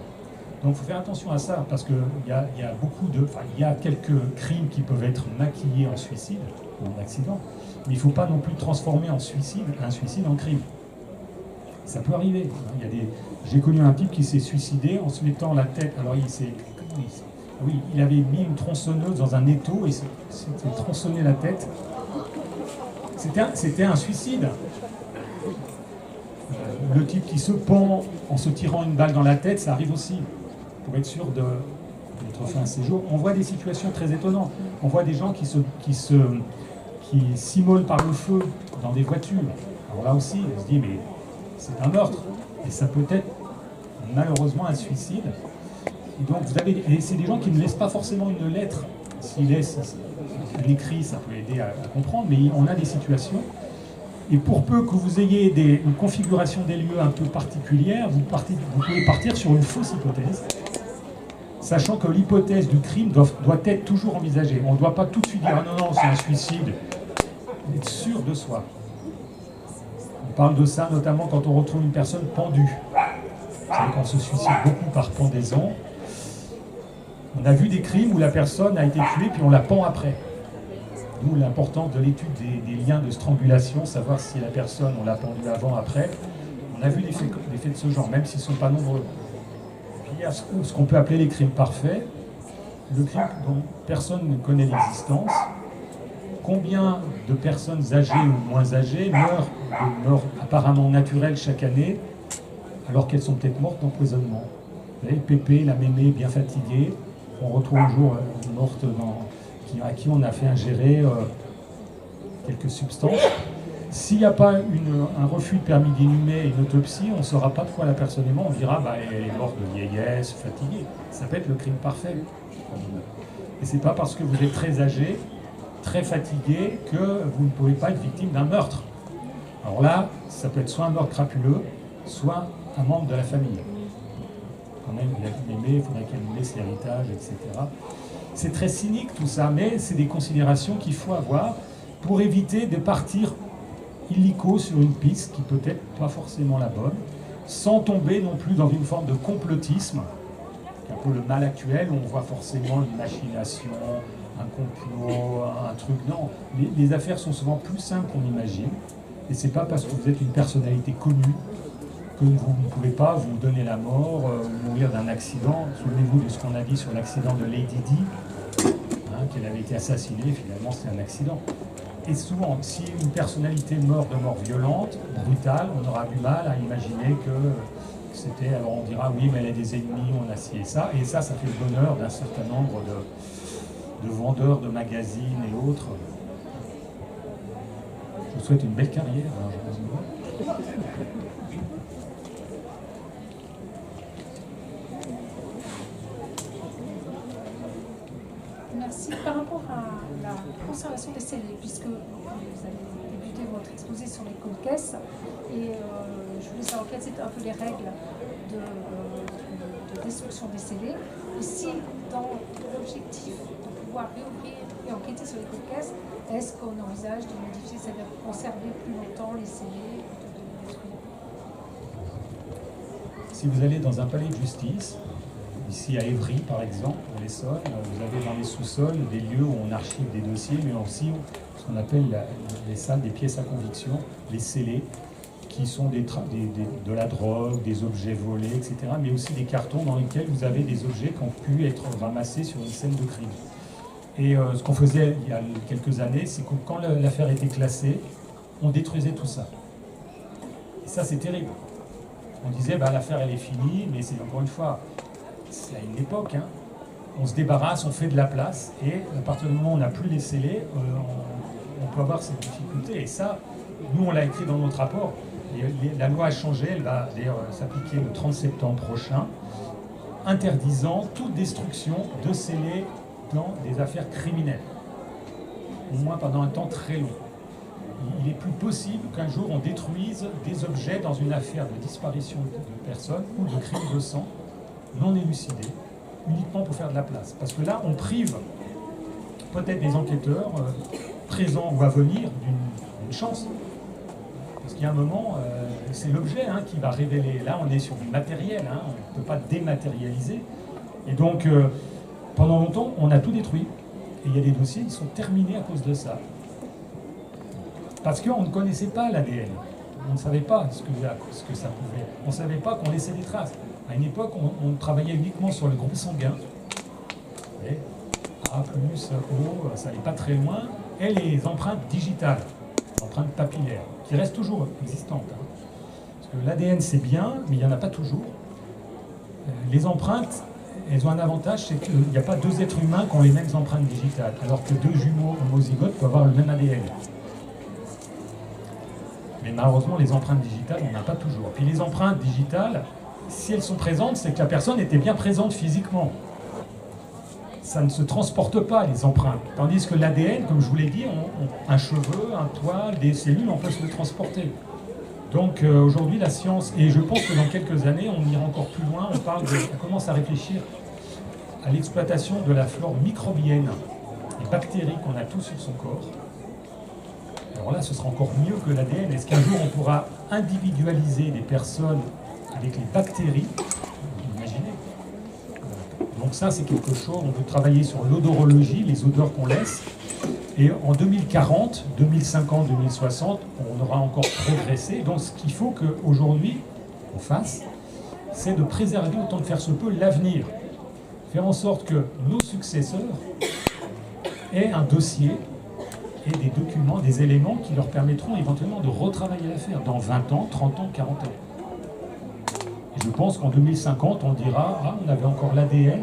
Donc il faut faire attention à ça, parce qu'il y a quelques crimes qui peuvent être maquillés en suicide ou en accident, mais il ne faut pas non plus transformer un suicide en crime. Ça peut arriver. J'ai connu un type qui s'est suicidé en se mettant la tête. Alors il avait mis une tronçonneuse dans un étau et s'était tronçonné la tête. C'était un suicide. Le type qui se pend en se tirant une balle dans la tête, ça arrive aussi. Pour être sûr de mettre fin à ses jours. On voit des situations très étonnantes. On voit des gens qui s'immolent par le feu dans des voitures. Alors là aussi, on se dit, mais c'est un meurtre. Et ça peut être malheureusement un suicide. Et donc c'est des gens qui ne laissent pas forcément une lettre. S'ils laissent un écrit, ça peut aider à comprendre, mais on a des situations. Et pour peu que vous ayez une configuration des lieux un peu particulière, vous pouvez partir sur une fausse hypothèse, sachant que l'hypothèse du crime doit être toujours envisagée. On ne doit pas tout de suite dire « non, c'est un suicide ». Être sûr de soi. On parle de ça notamment quand on retrouve une personne pendue. Vous savez qu'on se suicide beaucoup par pendaison. On a vu des crimes où la personne a été tuée puis on la pend après. D'où l'importance de l'étude des liens de strangulation, savoir si la personne, on l'a pendue avant, après. On a vu des faits de ce genre, même s'ils ne sont pas nombreux. Puis il y a ce qu'on peut appeler les crimes parfaits, le crime dont personne ne connaît l'existence. Combien de personnes âgées ou moins âgées meurent de mort apparemment naturelle chaque année, alors qu'elles sont peut-être mortes d'empoisonnement. Vous savez, Pépé, la mémé, bien fatiguée, on retrouve un jour morte à qui on a fait ingérer quelques substances. S'il n'y a pas un refus de permis d'inhumer et une autopsie, on ne saura pas de quoi la personne est morte. On dira elle est morte de vieillesse, fatiguée. Ça peut être le crime parfait. Et c'est pas parce que vous êtes très âgé, très fatigué, que vous ne pouvez pas être victime d'un meurtre. Alors là, ça peut être soit un meurtre crapuleux, soit un membre de la famille. Quand même, il a aimé, il faudrait qu'elle nous laisse l'héritage, etc. C'est très cynique tout ça, mais c'est des considérations qu'il faut avoir pour éviter de partir illico sur une piste qui peut être pas forcément la bonne, sans tomber non plus dans une forme de complotisme, qui est un peu le mal actuel, où on voit forcément une machination, un complot, un truc. Non, les affaires sont souvent plus simples qu'on imagine, et c'est pas parce que vous êtes une personnalité connue que vous ne pouvez pas vous donner la mort ou mourir d'un accident. Souvenez-vous de ce qu'on a dit sur l'accident de Lady Di, qu'elle avait été assassinée, finalement c'est un accident. Et souvent, si une personnalité meurt de mort violente, brutale, on aura du mal à imaginer que c'était... Alors on dira, oui, mais elle a des ennemis, on a ci et ça fait le bonheur d'un certain nombre de vendeurs de magazines et autres. Je vous souhaite une belle carrière. Merci. Par rapport à la conservation des scellés, puisque vous avez débuté votre exposé sur les codes caisses, et je voulais savoir quelles étaient un peu les règles de destruction des scellés, et si dans l'objectif de pouvoir réouvrir et enquêter sur les codes caisses, est-ce qu'on envisage de modifier, c'est-à-dire de conserver plus longtemps les scellés plutôt que de les détruire? Si vous allez dans un palais de justice, ici à Évry par exemple, en Essonne, vous avez dans les sous-sols des lieux où on archive des dossiers, mais aussi ce qu'on appelle les salles des pièces à conviction, les scellés, qui sont de la drogue, des objets volés, etc., mais aussi des cartons dans lesquels vous avez des objets qui ont pu être ramassés sur une scène de crime. Et ce qu'on faisait il y a quelques années, c'est que quand l'affaire était classée, on détruisait tout ça. Et ça, c'est terrible. On disait, bah, l'affaire, elle est finie, mais c'est encore une fois, c'est à une époque, hein. On se débarrasse, on fait de la place, et à partir du moment où on n'a plus les scellés, on peut avoir cette difficulté. Et ça, nous, on l'a écrit dans notre rapport. Et la loi a changé, elle va d'ailleurs s'appliquer le 30 septembre prochain, interdisant toute destruction de scellés dans des affaires criminelles, au moins pendant un temps très long. Il est plus possible qu'un jour on détruise des objets dans une affaire de disparition de personnes ou de crime de sang non élucidés, uniquement pour faire de la place. Parce que là, on prive peut-être des enquêteurs présents ou à venir d'une chance. Parce qu'il y a un moment, c'est l'objet qui va révéler. Là, on est sur du matériel, on ne peut pas dématérialiser. Et donc, pendant longtemps, on a tout détruit. Et il y a des dossiers qui sont terminés à cause de ça. Parce qu'on ne connaissait pas l'ADN. On ne savait pas ce que ça pouvait. On ne savait pas qu'on laissait des traces. À une époque, on travaillait uniquement sur le groupe sanguin. Et A plus O, ça n'est pas très loin. Et les empreintes digitales, empreintes papillaires, qui restent toujours existantes. Parce que l'ADN, c'est bien, mais il n'y en a pas toujours. Les empreintes, elles ont un avantage, c'est qu'il n'y a pas deux êtres humains qui ont les mêmes empreintes digitales, alors que deux jumeaux homozygotes peuvent avoir le même ADN. Mais malheureusement, les empreintes digitales, on n'a pas toujours. Puis les empreintes digitales, si elles sont présentes, c'est que la personne était bien présente physiquement. Ça ne se transporte pas, les empreintes. Tandis que l'ADN, comme je vous l'ai dit, un cheveu, un poil, des cellules, on peut se le transporter. Donc aujourd'hui, la science, et je pense que dans quelques années, on ira encore plus loin, on commence à réfléchir à l'exploitation de la flore microbienne, les bactéries qu'on a tous sur son corps. Alors là, ce sera encore mieux que l'ADN. Est-ce qu'un jour, on pourra individualiser des personnes avec les bactéries? Vous imaginez? Donc ça, c'est quelque chose, on veut travailler sur l'odorologie, les odeurs qu'on laisse. Et en 2040, 2050, 2060, on aura encore progressé. Donc ce qu'il faut qu'aujourd'hui, on fasse, c'est de préserver autant de faire se peut l'avenir. Faire en sorte que nos successeurs aient un dossier et des documents, des éléments qui leur permettront éventuellement de retravailler l'affaire dans 20 ans, 30 ans, 40 ans. Et je pense qu'en 2050, on dira « Ah, on avait encore l'ADN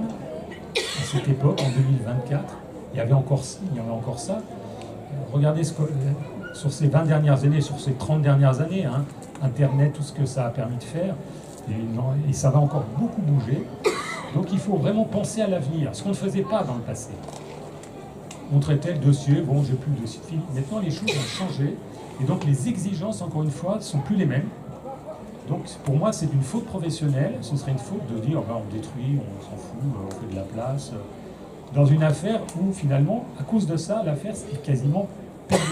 à cette époque, en 2024, il y avait encore ça. » Regardez sur ces 20 dernières années, sur ces 30 dernières années, Internet, tout ce que ça a permis de faire, et ça va encore beaucoup bouger. Donc il faut vraiment penser à l'avenir, ce qu'on ne faisait pas dans le passé. On traitait le dossier, bon, j'ai plus de dossier fini. Maintenant, les choses ont changé, et donc les exigences, encore une fois, ne sont plus les mêmes. Donc pour moi, c'est une faute professionnelle, ce serait une faute de dire on détruit, on s'en fout, on fait de la place. Dans une affaire où finalement, à cause de ça, l'affaire est quasiment perdue.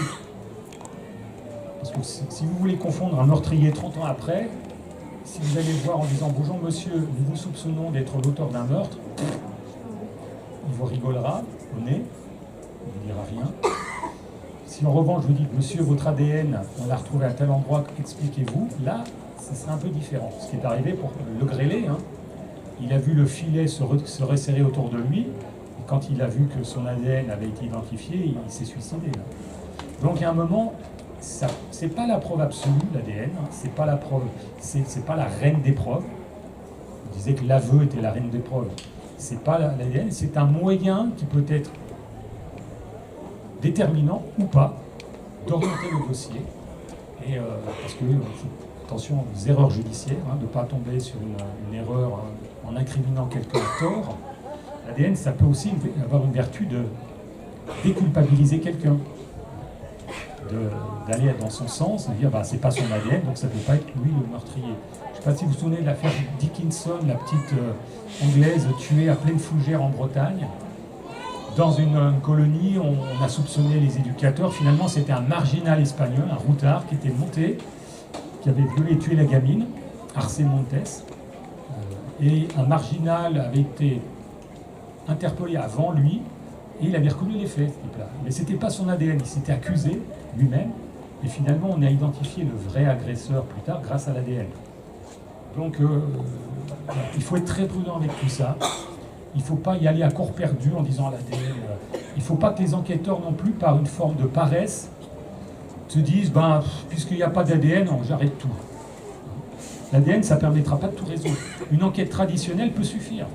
Parce que si vous voulez confondre un meurtrier 30 ans après, si vous allez le voir en disant bonjour monsieur, nous vous soupçonnons d'être l'auteur d'un meurtre, il vous rigolera au nez, il ne vous dira rien. Si en revanche vous dites monsieur, votre ADN, on l'a retrouvé à tel endroit, expliquez-vous, là, ce serait un peu différent. Ce qui est arrivé pour le grêlé, il a vu le filet se resserrer autour de lui, et quand il a vu que son ADN avait été identifié, il s'est suicidé. Là. Donc il y a un moment, c'est pas la preuve absolue, l'ADN, c'est pas la preuve, c'est pas la reine des preuves. On disait que l'aveu était la reine des preuves. C'est pas l'ADN, c'est un moyen qui peut être déterminant ou pas d'orienter le dossier. Et parce que attention aux erreurs judiciaires, de ne pas tomber sur une erreur en incriminant quelqu'un à tort. L'ADN, ça peut aussi avoir une vertu de déculpabiliser quelqu'un, d'aller dans son sens, de dire c'est pas son ADN, donc ça ne peut pas être lui le meurtrier. Je ne sais pas si vous vous souvenez de l'affaire Dickinson, la petite anglaise tuée à pleine fougère en Bretagne. dans une colonie, on a soupçonné les éducateurs. Finalement, c'était un marginal espagnol, un routard, qui était monté, qui avait violé et tué la gamine, Arce Montes. Et un marginal avait été interpellé avant lui, et il avait reconnu les faits, ce type-là. Mais ce n'était pas son ADN, il s'était accusé lui-même, et finalement on a identifié le vrai agresseur plus tard grâce à l'ADN. Donc il faut être très prudent avec tout ça. Il ne faut pas y aller à corps perdu en disant l'ADN. Il ne faut pas que les enquêteurs non plus, par une forme de paresse, se disent puisqu'il n'y a pas d'ADN, j'arrête tout. L'ADN, ça ne permettra pas de tout résoudre. Une enquête traditionnelle peut suffire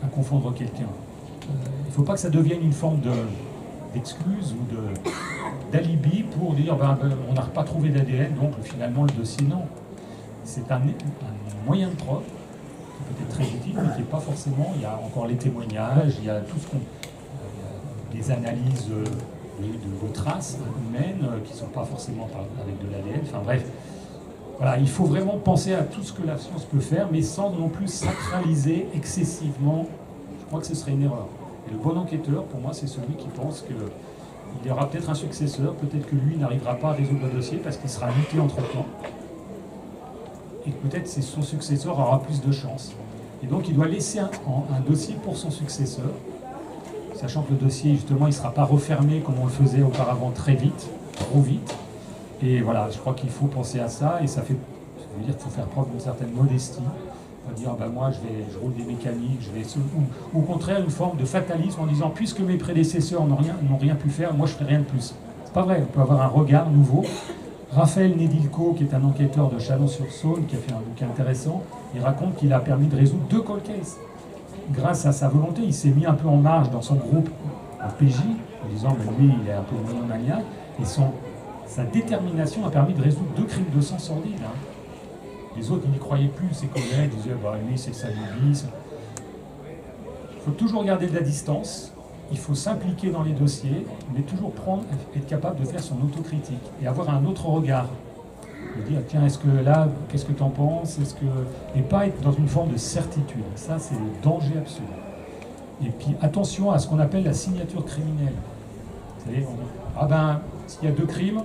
à confondre quelqu'un. Il ne faut pas que ça devienne une forme d'excuse ou d'alibi pour dire on n'a pas trouvé d'ADN, donc finalement le dossier non. C'est un moyen de preuve qui peut être très utile, mais qui n'est pas forcément. Il y a encore les témoignages, il y a tout ce qu'on. Des analyses de traces humaines qui ne sont pas forcément avec de l'ADN. Enfin bref. Voilà, il faut vraiment penser à tout ce que la science peut faire, mais sans non plus sacraliser excessivement. Je crois que ce serait une erreur. Et le bon enquêteur, pour moi, c'est celui qui pense qu'il y aura peut-être un successeur, peut-être que lui n'arrivera pas à résoudre le dossier parce qu'il sera muté entre-temps. Et peut-être que son successeur aura plus de chance. Et donc il doit laisser un dossier pour son successeur, sachant que le dossier, justement, il ne sera pas refermé comme on le faisait auparavant très vite, trop vite. Et voilà, je crois qu'il faut penser à ça, et ça veut dire qu'il faut faire preuve d'une certaine modestie. On va dire, moi je roule des mécaniques, ou au contraire une forme de fatalisme en disant, puisque mes prédécesseurs n'ont rien pu faire, moi je ne ferai rien de plus. C'est pas vrai, on peut avoir un regard nouveau. Raphaël Nedilko, qui est un enquêteur de Chalon-sur-Saône, qui a fait un bouquin intéressant, il raconte qu'il a permis de résoudre 2 cold cases. Grâce à sa volonté, il s'est mis un peu en marge dans son groupe en PJ, en disant, lui il est un peu monomaniaque, et sa détermination a permis de résoudre 2 crimes de sang sordides. Les autres, ils n'y croyaient plus, ses collègues disaient lui, c'est sa lubie. Il faut toujours garder de la distance, il faut s'impliquer dans les dossiers, mais toujours être capable de faire son autocritique et avoir un autre regard. De dire, tiens, est-ce que là, qu'est-ce que tu en penses? Et pas être dans une forme de certitude. Ça, c'est le danger absolu. Et puis, attention à ce qu'on appelle la signature criminelle. Vous savez, s'il y a 2 crimes,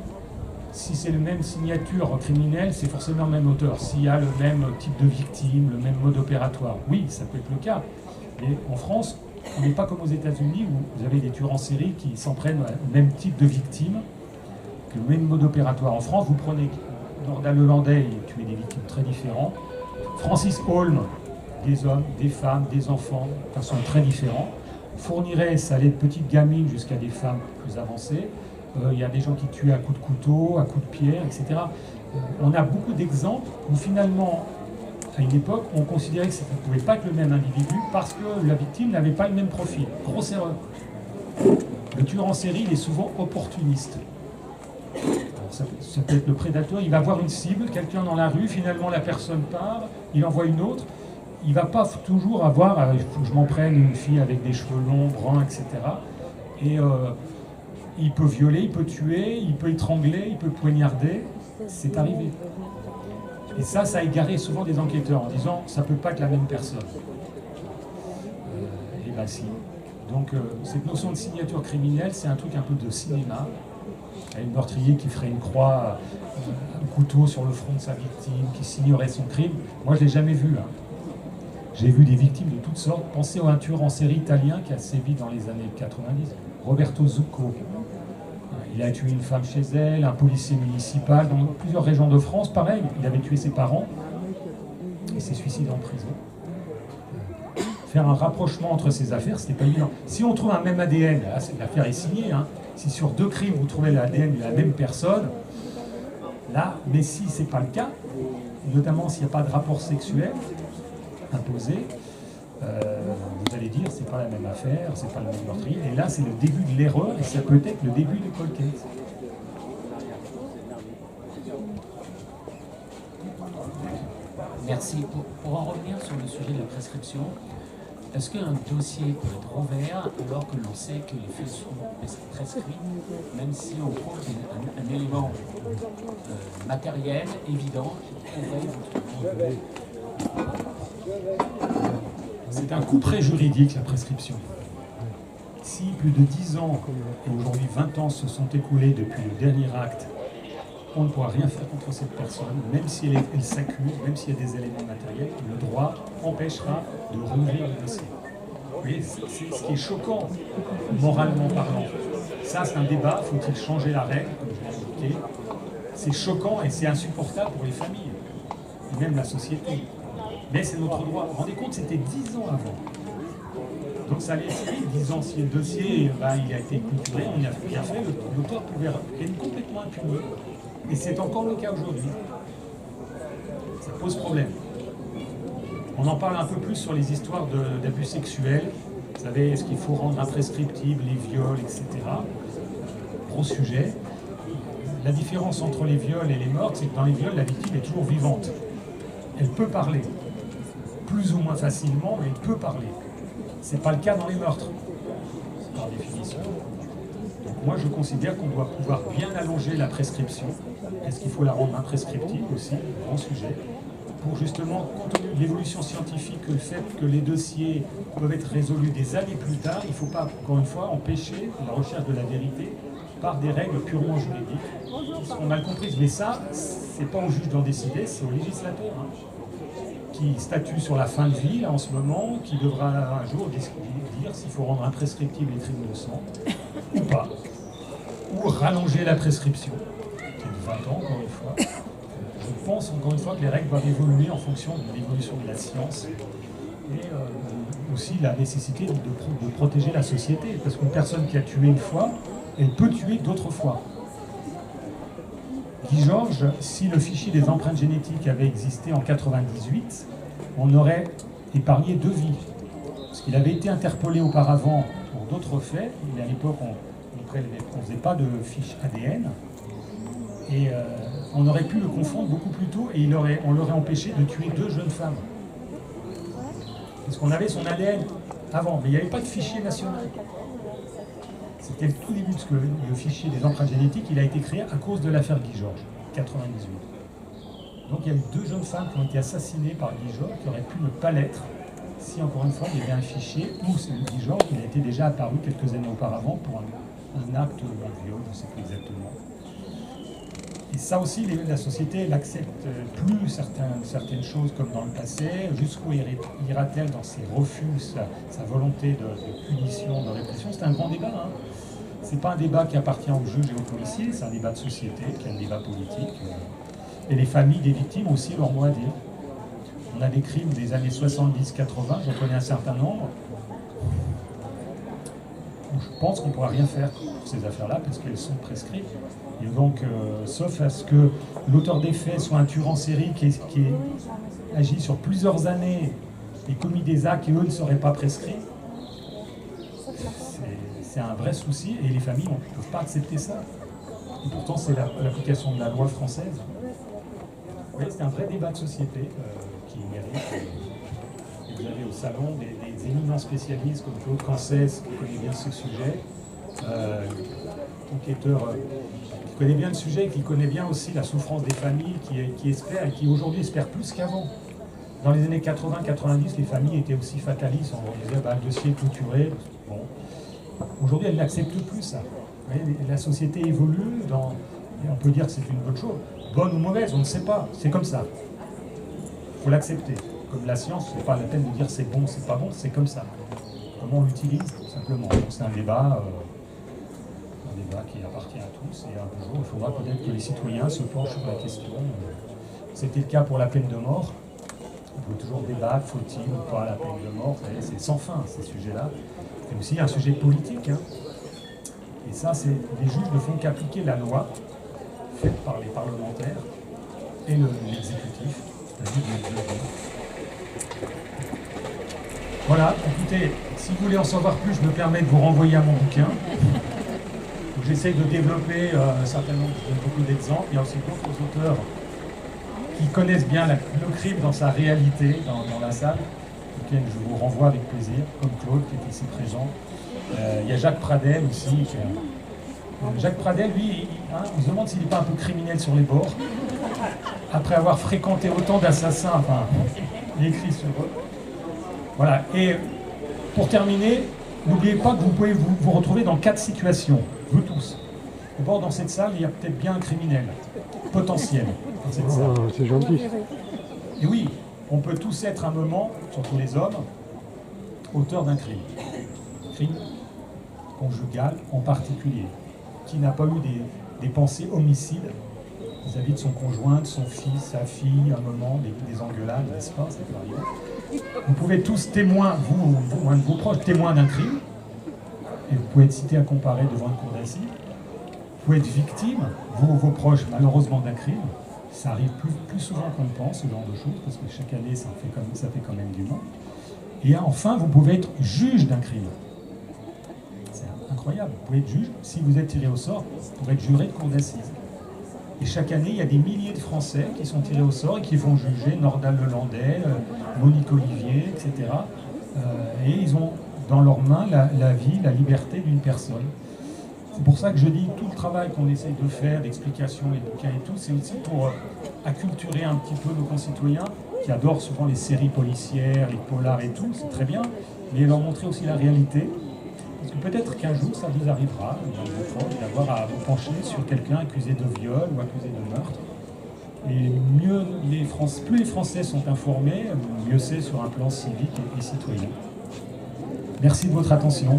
si c'est la même signature criminelle, c'est forcément le même auteur. S'il y a le même type de victime, le même mode opératoire, oui, ça peut être le cas. Mais en France, on n'est pas comme aux États-Unis où vous avez des tueurs en série qui s'en prennent au même type de victime, que le même mode opératoire. En France, vous prenez Nordal Lelandais, il tuait des victimes très différentes. Francis Holm, des hommes, des femmes, des enfants, de façon très différente. Fourniret, ça allait de petites gamines jusqu'à des femmes plus avancées. Il y a des gens qui tuaient à coups de couteau, à coups de pierre, etc. On a beaucoup d'exemples où finalement, à une époque, on considérait que ça ne pouvait pas être le même individu parce que la victime n'avait pas le même profil. Grosse erreur. Le tueur en série, il est souvent opportuniste. Alors, ça peut être le prédateur, il va voir une cible, quelqu'un dans la rue, finalement la personne part, il envoie une autre. Il ne va pas toujours avoir, il faut que je m'en prenne une fille avec des cheveux longs, bruns, etc. Et il peut violer, il peut tuer, il peut étrangler, il peut poignarder. C'est arrivé. Et ça a égaré souvent des enquêteurs en disant ça ne peut pas être la même personne. Et bien si. Donc cette notion de signature criminelle, c'est un truc un peu de cinéma. Il y a un meurtrier qui ferait une croix, un couteau sur le front de sa victime, qui signerait son crime. Moi je ne l'ai jamais vu. J'ai vu des victimes de toutes sortes. Pensez à un tueur en série italien qui a sévi dans les années 90, Roberto Zucco. Il a tué une femme chez elle, un policier municipal dans plusieurs régions de France. Pareil, il avait tué ses parents et s'est suicidé en prison. Faire un rapprochement entre ces affaires, c'était pas évident. Si on trouve un même ADN, là, l'affaire est signée. Si sur 2 crimes vous trouvez l'ADN de la même personne, là, mais si c'est pas le cas, notamment s'il n'y a pas de rapport sexuel imposé, vous allez dire c'est pas la même affaire, c'est pas le même meurtrier, et là c'est le début de l'erreur et ça peut être le début du cold case. Merci. Pour en revenir sur le sujet de la prescription, est-ce qu'un dossier peut être ouvert alors que l'on sait que les faits sont prescrits, même si on trouve un élément matériel évident qui pourrait C'est un couperet juridique, la prescription. si plus de 10 ans, et aujourd'hui 20 ans se sont écoulés depuis le dernier acte, on ne pourra rien faire contre cette personne, même si elle s'accuse, même s'il y a des éléments matériels, le droit empêchera de rouvrir le dossier. Vous voyez, c'est ce qui est choquant, moralement parlant. Ça, c'est un débat, faut-il changer la règle, comme je l'ai indiqué. C'est choquant et c'est insupportable pour les familles, et même la société. Mais c'est notre droit. Vous vous rendez compte, c'était 10 ans avant. Donc ça allait assez vite, 10 ans, si le dossier il a été clôturé, on y a rien fait, l'auteur pouvait être complètement impuni. Et c'est encore le cas aujourd'hui. Ça pose problème. On en parle un peu plus sur les histoires d'abus sexuels. Vous savez, est-ce qu'il faut rendre imprescriptibles les viols, etc. Gros sujet. La différence entre les viols et les meurtres, c'est que dans les viols, la victime est toujours vivante. Elle peut parler. Plus ou moins facilement, mais elle peut parler. Ce n'est pas le cas dans les meurtres, par définition. Donc moi, je considère qu'on doit pouvoir bien allonger la prescription. Est-ce qu'il faut la rendre imprescriptible aussi, grand sujet, pour justement, compte tenu de l'évolution scientifique, le fait que les dossiers peuvent être résolus des années plus tard, il ne faut pas, encore une fois, empêcher la recherche de la vérité par des règles purement juridiques qui seront mal comprises. Mais ça, c'est pas au juge d'en décider, c'est au législateur, qui statue sur la fin de vie, là, en ce moment, qui devra un jour dire s'il faut rendre imprescriptible les crimes de sang, ou pas, ou rallonger la prescription, qui est de 20 ans, encore une fois. Je pense, encore une fois, que les règles doivent évoluer en fonction de l'évolution de la science, et aussi la nécessité de protéger la société, parce qu'une personne qui a tué une fois, elle peut tuer d'autres fois. Guy Georges, si le fichier des empreintes génétiques avait existé en 98, on aurait épargné 2 vies. Parce qu'il avait été interpellé auparavant pour d'autres faits, mais à l'époque on ne faisait pas de fiche ADN, et on aurait pu le confondre beaucoup plus tôt, et on l'aurait empêché de tuer 2 jeunes femmes. Parce qu'on avait son ADN avant, mais il n'y avait pas de fichier national. C'était le tout début, parce que le fichier des empreintes génétiques, il a été créé à cause de l'affaire Guy Georges, 98. Donc il y a eu 2 jeunes femmes qui ont été assassinées par Guy Georges, qui auraient pu ne pas l'être, si encore une fois il y avait un fichier où celui de Guy Georges, il a été déjà apparu quelques années auparavant pour un acte de viol, je ne sais plus exactement. Et ça aussi, la société n'accepte plus certaines choses comme dans le passé. Jusqu'où ira-t-elle dans ses refus, sa volonté de punition, de répression? C'est un grand débat. Hein. Ce n'est pas un débat qui appartient aux juges et aux policiers, c'est un débat de société, qui est un débat politique. Et les familles des victimes ont aussi leur mot à dire. On a des crimes des années 70-80, j'en connais un certain nombre. Je pense qu'on ne pourra rien faire pour ces affaires-là parce qu'elles sont prescrites. Et donc, sauf à ce que l'auteur des faits soit un tueur en série qui agit sur plusieurs années et commis des actes qui, eux, ne seraient pas prescrits, c'est un vrai souci et les familles ne peuvent pas accepter ça. Et pourtant, c'est l'application de la loi française. Oui, c'est un vrai débat de société qui mérite. Et vous avez au salon des éminents spécialistes comme Claude Cancès, qui connaît bien ce sujet, enquêteur qui connaît bien le sujet, qui connaît bien aussi la souffrance des familles, qui espèrent et qui aujourd'hui espèrent plus qu'avant. Dans les années 80-90, les familles étaient aussi fatalistes. On disait le dossier est clôturé. Bon. Aujourd'hui, elles n'acceptent plus ça. Vous voyez, la société évolue, et on peut dire que c'est une bonne chose. Bonne ou mauvaise, on ne sait pas. C'est comme ça. Il faut l'accepter. Comme la science, c'est pas la peine de dire c'est bon, c'est pas bon, c'est comme ça. Comment on l'utilise, tout simplement. C'est un débat qui appartient à tous, et un jour, il faudra peut-être que les citoyens se penchent sur la question. C'était le cas pour la peine de mort. On peut toujours débattre, faut-il ou pas la peine de mort, c'est sans fin, ces sujets-là. C'est aussi un sujet politique. Hein. Et ça, les juges ne font qu'appliquer la loi faite par les parlementaires et l'exécutif, c'est-à-dire le. Voilà, écoutez, si vous voulez en savoir plus, je me permets de vous renvoyer à mon bouquin. J'essaie de développer certainement beaucoup d'exemples. Il y a aussi d'autres auteurs qui connaissent bien le crime dans sa réalité, dans la salle, auquel je vous renvoie avec plaisir, comme Claude qui est ici présent. Il y a Jacques Pradel aussi. Jacques Pradel, lui, on se demande s'il n'est pas un peu criminel sur les bords. Après avoir fréquenté autant d'assassins, enfin, il écrit sur eux. Voilà. Et pour terminer, N'oubliez pas que vous pouvez vous retrouver dans 4 situations, vous tous. D'abord, dans cette salle, il y a peut-être bien un criminel potentiel dans cette salle. Oh, c'est gentil. Et oui, on peut tous être un moment, surtout les hommes, auteurs d'un crime. Crime conjugal en particulier. Qui n'a pas eu des pensées homicides vis-à-vis de son conjoint, de son fils, sa fille, un moment, des engueulades, n'est-ce pas? Ça peut arriver. Vous pouvez tous témoins, vous, un de vos proches, témoins d'un crime, et vous pouvez être cité à comparer devant une cour d'assises. Vous pouvez être victime, vous ou vos proches, malheureusement, d'un crime. Ça arrive plus souvent qu'on le pense, ce genre de choses, parce que chaque année, ça fait quand même du monde. Et enfin, vous pouvez être juge d'un crime. C'est incroyable. Vous pouvez être juge. Si vous êtes tiré au sort, vous pouvez être juré de cour d'assises. Et chaque année, il y a des milliers de Français qui sont tirés au sort et qui vont juger Nordal Lelandais, Monique Olivier, etc. Et ils ont dans leurs mains la vie, la liberté d'une personne. C'est pour ça que je dis tout le travail qu'on essaye de faire, d'explication et de cas et tout, c'est aussi pour acculturer un petit peu nos concitoyens qui adorent souvent les séries policières, les polars et tout, c'est très bien, mais leur montrer aussi la réalité. Parce que peut-être qu'un jour, ça vous arrivera, d'avoir à vous pencher sur quelqu'un accusé de viol ou accusé de meurtre. Et plus les Français sont informés, mieux c'est sur un plan civique et citoyen. Merci de votre attention.